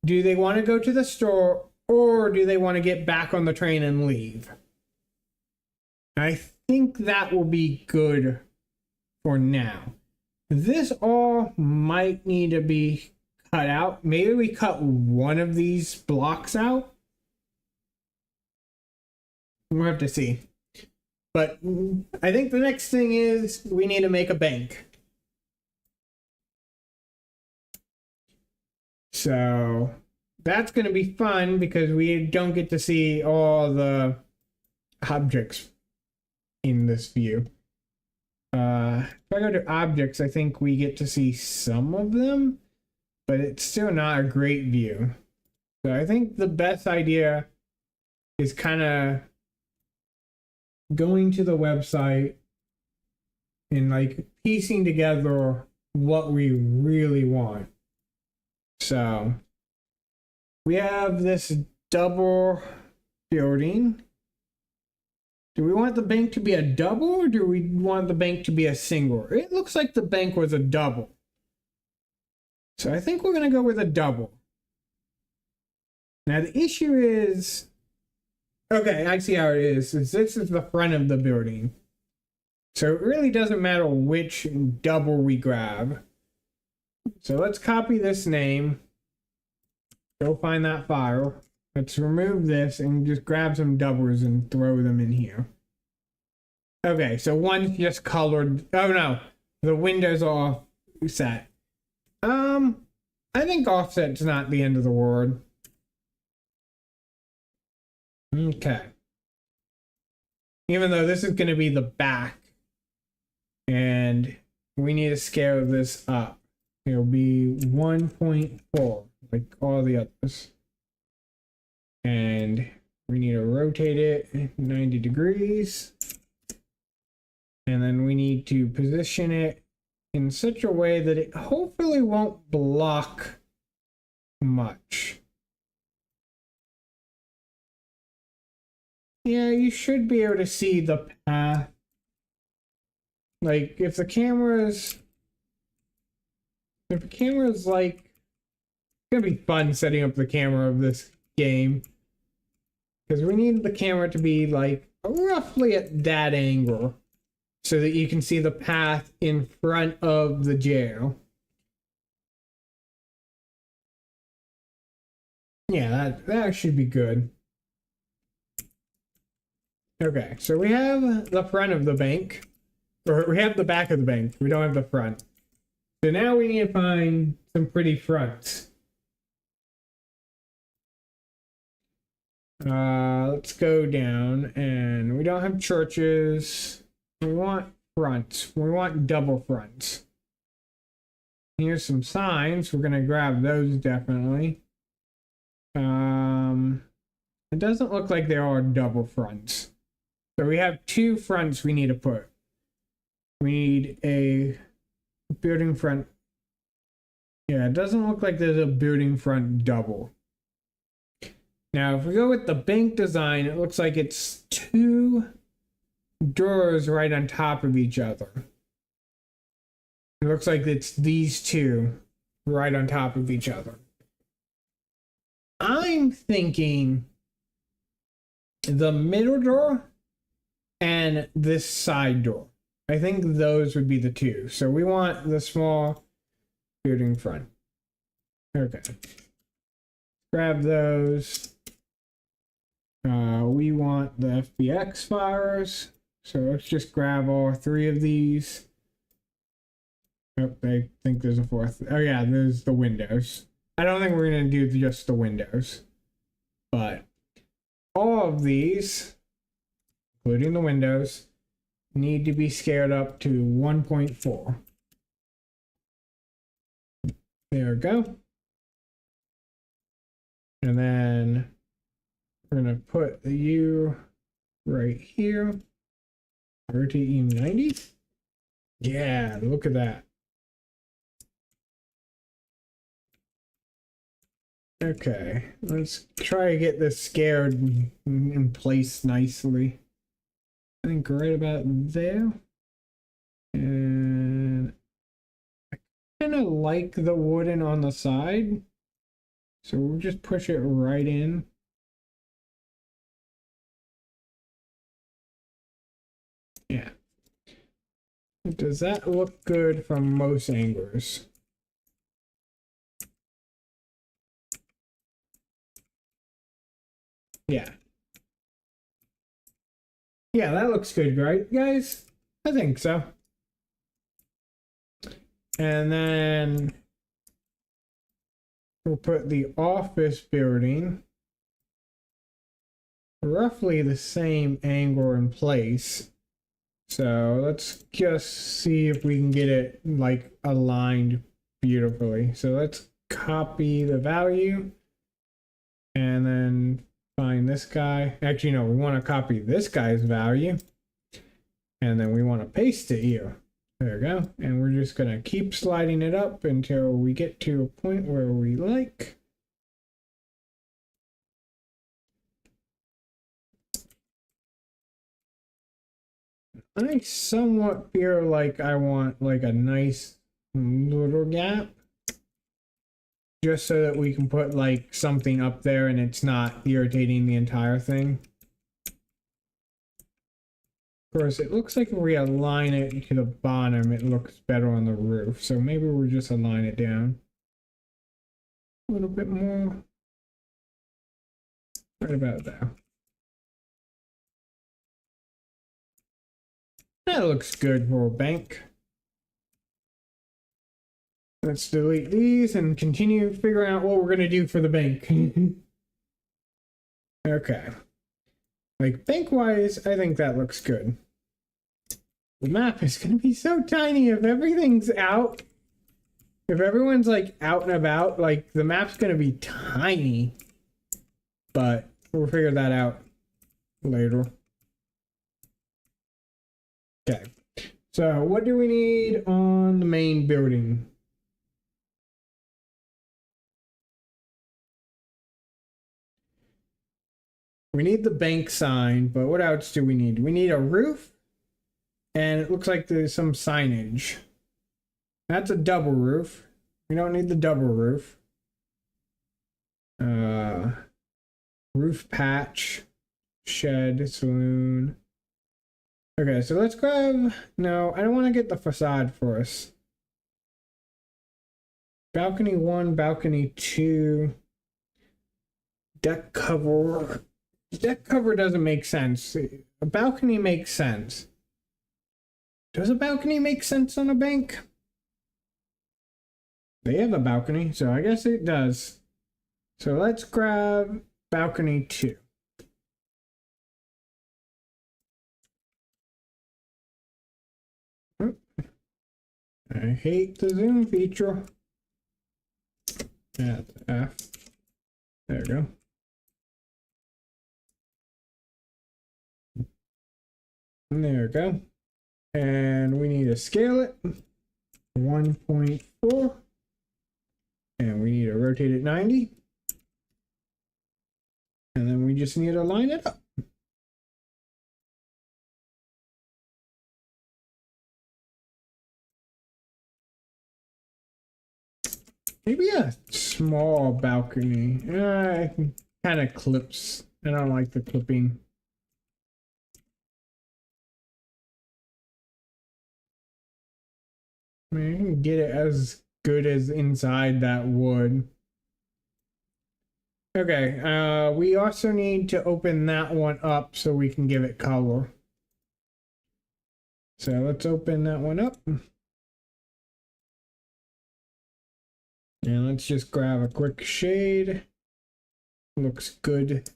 Do they want to go to the store? Or do they want to get back on the train and leave? I think that will be good for now. This all might need to be cut out. Maybe we cut one of these blocks out. We'll have to see. But I think the next thing is we need to make a bank. So that's going to be fun because we don't get to see all the objects in this view. If I go to objects, I think we get to see some of them, but it's still not a great view. So I think the best idea is kind of going to the website and like piecing together what we really want. So we have this double building. Do we want the bank to be a double or do we want the bank to be a single? It looks like the bank was a double. So I think we're going to go with a double. Now the issue is, okay, I see how it is. This is the front of the building. So it really doesn't matter which double we grab. So let's copy this name. Go find that file. Let's remove this and just grab some doubles and throw them in here. Okay, so one's just colored. Oh no, the windows are offset. I think offset's not the end of the world. Okay. Even though this is going to be the back, and we need to scale this up. It'll be 1.4, like all the others. And we need to rotate it 90 degrees. And then we need to position it in such a way that it hopefully won't block much. Yeah, you should be able to see the path. Like, if the camera's like gonna be fun setting up the camera of this game. Because we need the camera to be like roughly at that angle so that you can see the path in front of the jail. Yeah, that should be good. Okay, so we have the front of the bank. Or we have the back of the bank. We don't have the front. So now we need to find some pretty fronts. Let's go down, and we don't have churches. We want fronts. We want double fronts. Here's some signs. We're gonna grab those definitely. It doesn't look like there are double fronts. So we have two fronts we need to put. We need a building front. Yeah, it doesn't look like there's a building front double. Now, if we go with the bank design, it looks like it's two doors right on top of each other. It looks like it's these two right on top of each other. I'm thinking the middle door and this side door. I think those would be the two. So we want the small building front. Okay. Grab those. We want the FBX fires. So let's just grab all three of these. Oh, I think there's a fourth. Oh yeah, there's the windows. I don't think we're going to do just the windows. But all of these, including the windows, need to be scaled up to 1.4. There we go. And then we're going to put the U right here. Rotate U 90. Yeah, look at that. Okay, let's try to get this scaled in place nicely. I think right about there. And I kind of like the wooden on the side. So we'll just push it right in. Yeah. Does that look good from most angles? Yeah. Yeah, that looks good, right, guys? I think so. And then we'll put the office building roughly the same angle in place. So let's just see if we can get it like aligned beautifully. So let's copy the value and then find this guy. Actually, no, we want to copy this guy's value. And then we want to paste it here. There we go. And we're just going to keep sliding it up until we get to a point where we like. I somewhat feel like I want like a nice little gap. Just so that we can put like something up there and it's not irritating the entire thing. Of course, it looks like if we align it to the bottom, it looks better on the roof. So maybe we'll just align it down a little bit more. Right about there. That looks good for a bank. Let's delete these and continue figuring out what we're going to do for the bank. Okay. Like, bank-wise, I think that looks good. The map is going to be so tiny if everything's out. If everyone's, like, out and about, like, the map's going to be tiny. But we'll figure that out later. Okay. So, what do we need on the main building? We need the bank sign, but what else do we need? We need a roof, and it looks like there's some signage. That's a double roof. We don't need the double roof. Uh, roof patch, shed, saloon. Okay, so let's grab, no, I don't want to get the facade for us. Balcony 1, balcony 2, deck cover. Deck cover doesn't make sense. A balcony makes sense. Does a balcony make sense on a bank? They have a balcony, so I guess it does. So let's grab balcony 2. I hate the zoom feature. That's F. There we go. And there we go. And we need to scale it 1.4. And we need to rotate it 90. And then we just need to line it up. Maybe a small balcony. It kind of clips. I don't like the clipping. I mean, I can get it as good as inside that wood. Okay, we also need to open that one up so we can give it color. So let's open that one up. And let's just grab a quick shade. Looks good.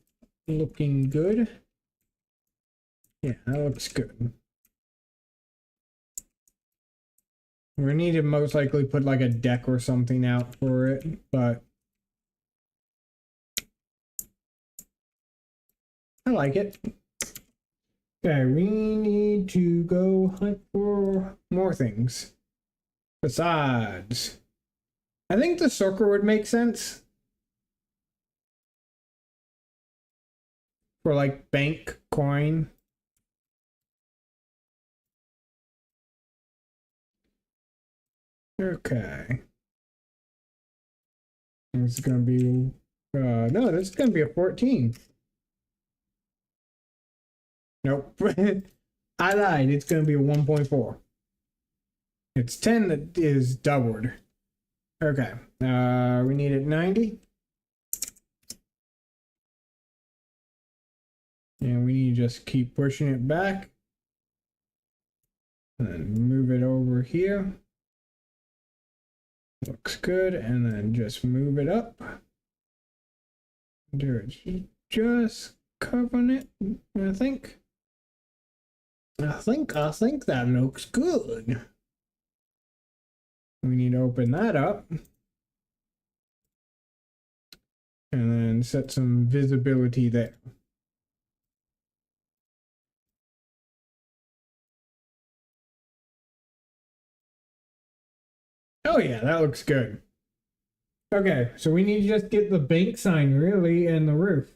Looking good. Yeah, that looks good. We need to most likely put like a deck or something out for it, but I like it. Okay, we need to go hunt for more things. Besides, I think the circle would make sense for like bank coin. Okay. It's gonna be no, this is gonna be a 14. Nope. I lied. It's gonna be a 1.4. It's 10 that is doubled. Okay. We need it 90. And we need to just keep pushing it back. And then move it over here. Looks good. And then just move it up. Just covering it, I think. I think that looks good. We need to open that up. And then set some visibility there. Oh yeah, that looks good. Okay, so we need to just get the bank sign really and the roof.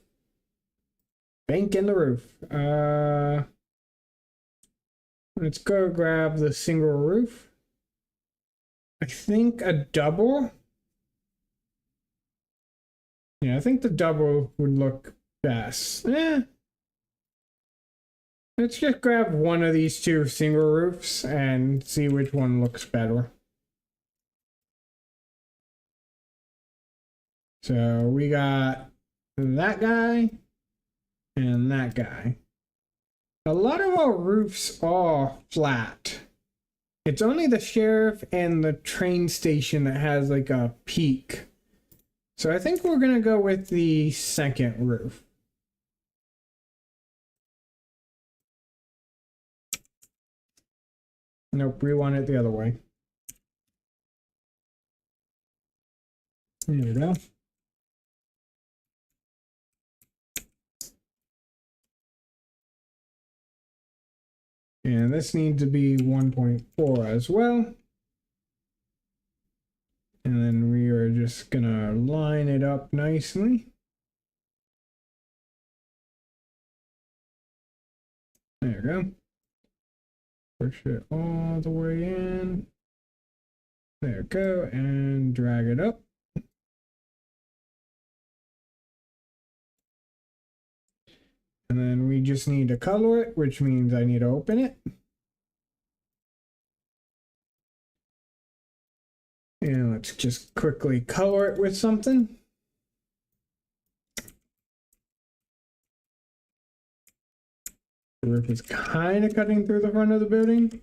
Bank and the roof. Let's go grab the single roof. I think a double. Yeah, I think the double would look best. Let's just grab one of these two single roofs and see which one looks better. So we got that guy and that guy. A lot of our roofs are flat. It's only the sheriff and the train station that has like a peak. So I think we're gonna go with the second roof. Nope, we want it the other way. There we go. And this needs to be 1.4 as well. And then we are just gonna line it up nicely. There we go. Push it all the way in. There we go, and drag it up. And then we just need to color it, which means I need to open it. And let's just quickly color it with something. The roof is kind of cutting through the front of the building.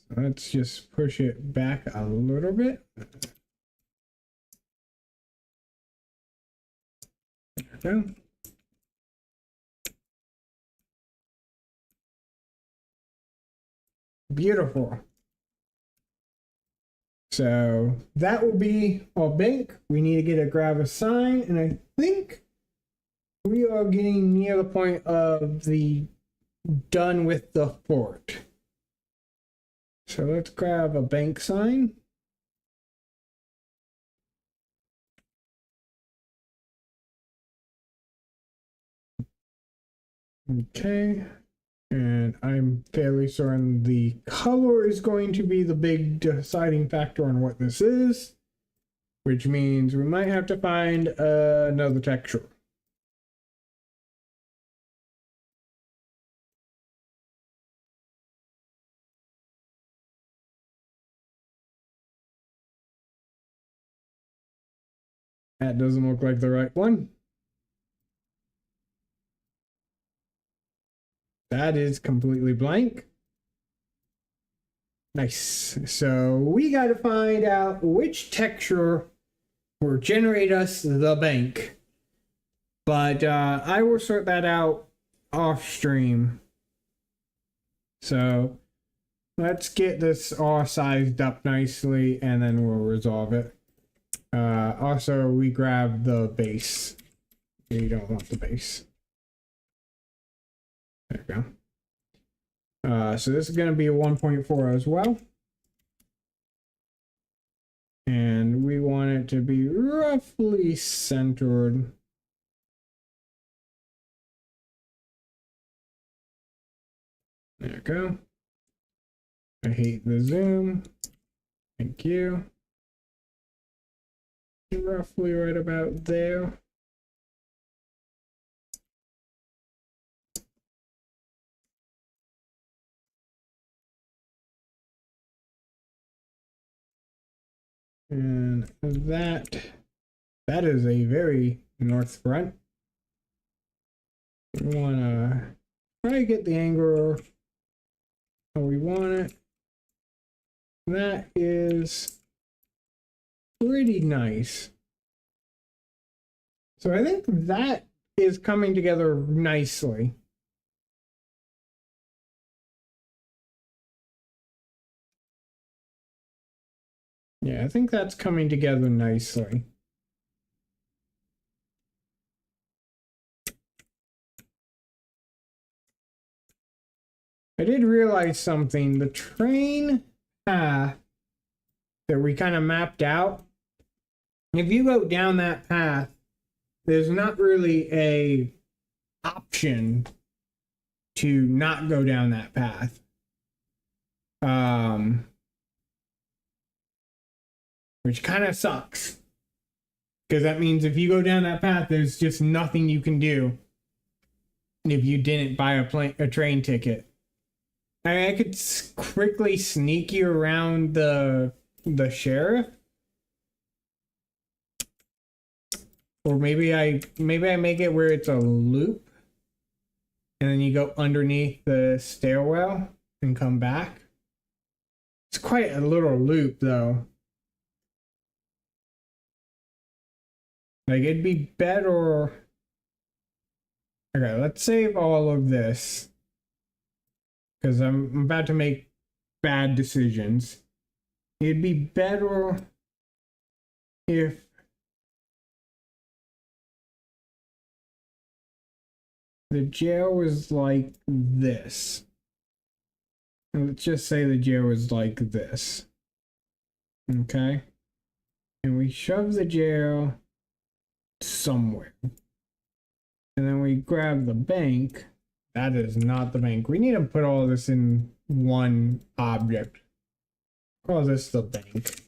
So let's just push it back a little bit. There we go. Beautiful. So that will be our bank. We need to grab a sign, and I think we are getting near the point of the done with the fort. So let's grab a bank sign. Okay. And I'm fairly certain the color is going to be the big deciding factor on what this is, which means we might have to find another texture. That doesn't look like the right one. That is completely blank. Nice. So we got to find out which texture will generate us the bank. But I will sort that out off stream. So let's get this all sized up nicely and then we'll resolve it. Also, we grab the base. We don't want the base. There we go. So this is going to be a 1.4 as well. And we want it to be roughly centered. There we go. I hate the zoom. Thank you. Roughly right about there. And that is a very north front. We want to try to get the angle how we want it. That is pretty nice. So I think that is coming together nicely. Yeah, I think that's coming together nicely. I did realize something. The train path that we kind of mapped out, if you go down that path, there's not really a option to not go down that path. Which kind of sucks. Because that means if you go down that path, there's just nothing you can do if you didn't buy a train ticket. I mean, I could quickly sneak you around the sheriff. Or maybe I make it where it's a loop. And then you go underneath the stairwell and come back. It's quite a little loop though. Like it'd be better. Okay, let's save all of this. Because I'm about to make bad decisions. It'd be better if the jail was like this. And let's just say the jail was like this. Okay? And we shove the jail somewhere. And then we grab the bank. That is not the bank. We need to put all this in one object. Call this the bank.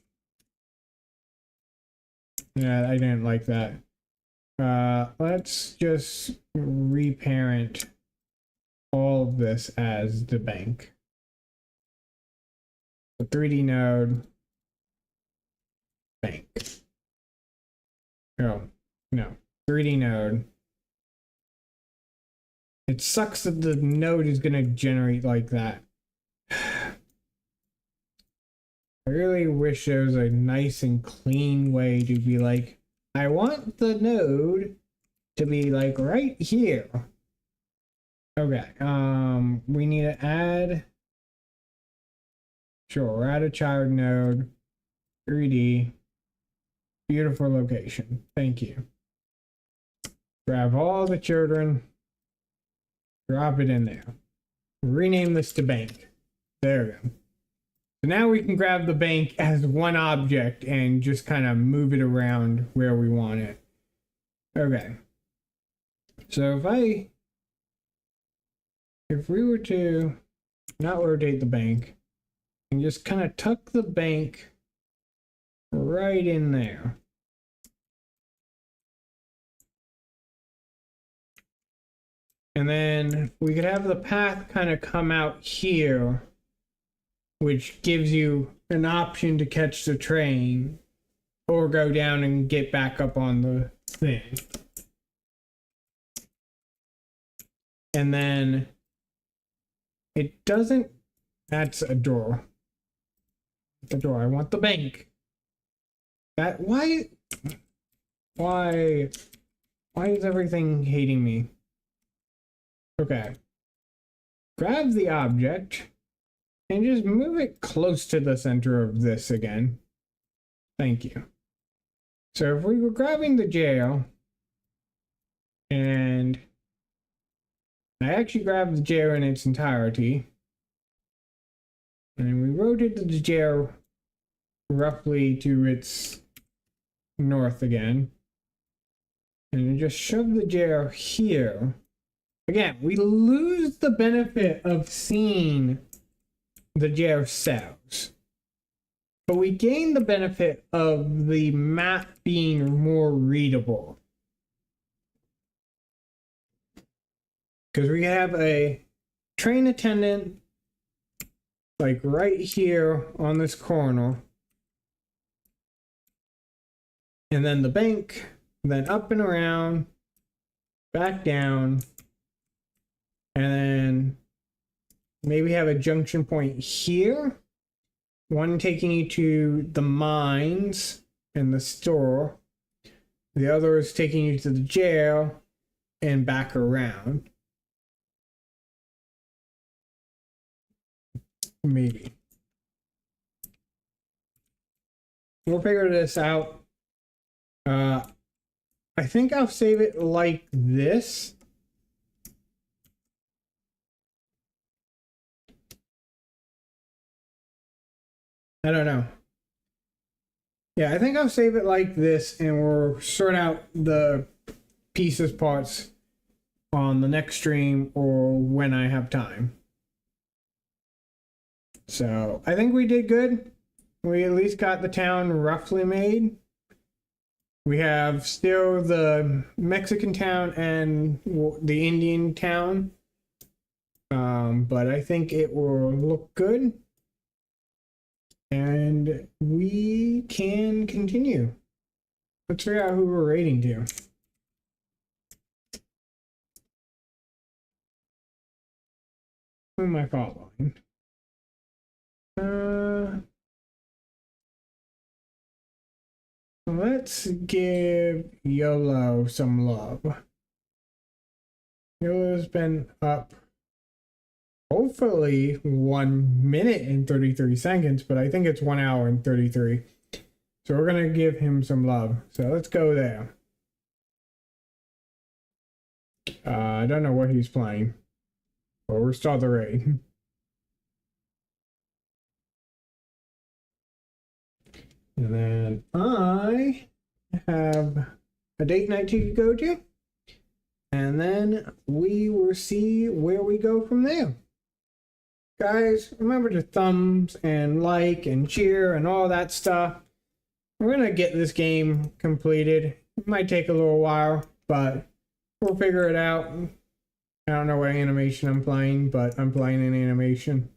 Yeah, I didn't like that. Let's just reparent all of this as the bank. The 3D node, bank. Oh, no, 3D node. It sucks that the node is gonna generate like that. I really wish there was a nice and clean way to be like, I want the node to be like right here. Okay, we need to add, sure, add a child node, 3D, beautiful location, thank you. Grab all the children, drop it in there. Rename this to bank. There we go. So now we can grab the bank as one object and just kind of move it around where we want it. Okay. So if we were to not rotate the bank and just kind of tuck the bank right in there. And then we could have the path kind of come out here, which gives you an option to catch the train or go down and get back up on the thing. And then it doesn't, that's a door. The door, I want the bank. That, why is everything hating me? Okay. Grab the object and just move it close to the center of this again. Thank you. So if we were grabbing the jail, and I actually grabbed the jail in its entirety, and we rotated the jail roughly to its north again, and just shove the jail here. Again, we lose the benefit of seeing the jail cells, but we gain the benefit of the map being more readable. Because we have a train attendant like right here on this corner, and then the bank, then up and around, back down, and then maybe have a junction point here, one taking you to the mines and the store, the other is taking you to the jail and back around. Maybe. We'll figure this out. I think I'll save it like this. I don't know. Yeah, I think I'll save it like this and we'll sort out the pieces parts on the next stream or when I have time. So I think we did good. We at least got the town roughly made. We have still the Mexican town and the Indian town. But I think it will look good. And we can continue. Let's figure out who we're rating to. Who am I following? Let's give YOLO some love. YOLO's been up hopefully 1 minute and 33 seconds, but I think it's 1 hour and 33. So we're gonna give him some love. So let's go there. I don't know what he's playing. But we'll start the raid. And then I have a date night to go to. And then we will see where we go from there. Guys, remember to thumbs and like and cheer and all that stuff. We're going to get this game completed It might take a little while, but we'll figure it out. I don't know what animation I'm playing, but I'm playing an animation.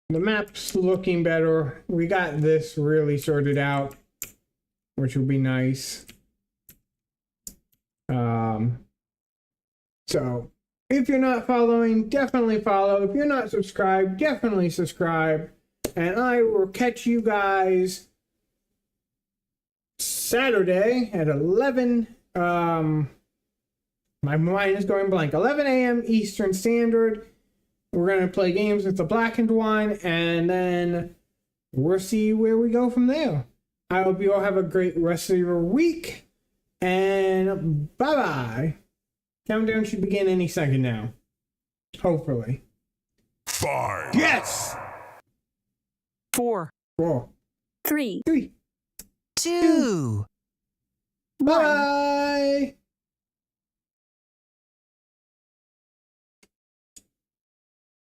The map's looking better. We got this really sorted out, which will be nice. So if you're not following, definitely follow. If you're not subscribed, definitely subscribe. And I will catch you guys Saturday at 11. My mind is going blank. 11 a.m. Eastern Standard. We're going to play games with the Black and Wine, and then we'll see where we go from there. I hope you all have a great rest of your week, and bye-bye. Countdown should begin any second now. Hopefully. 5. Yes! 4, 4, 3, 3, 2, 1. bye!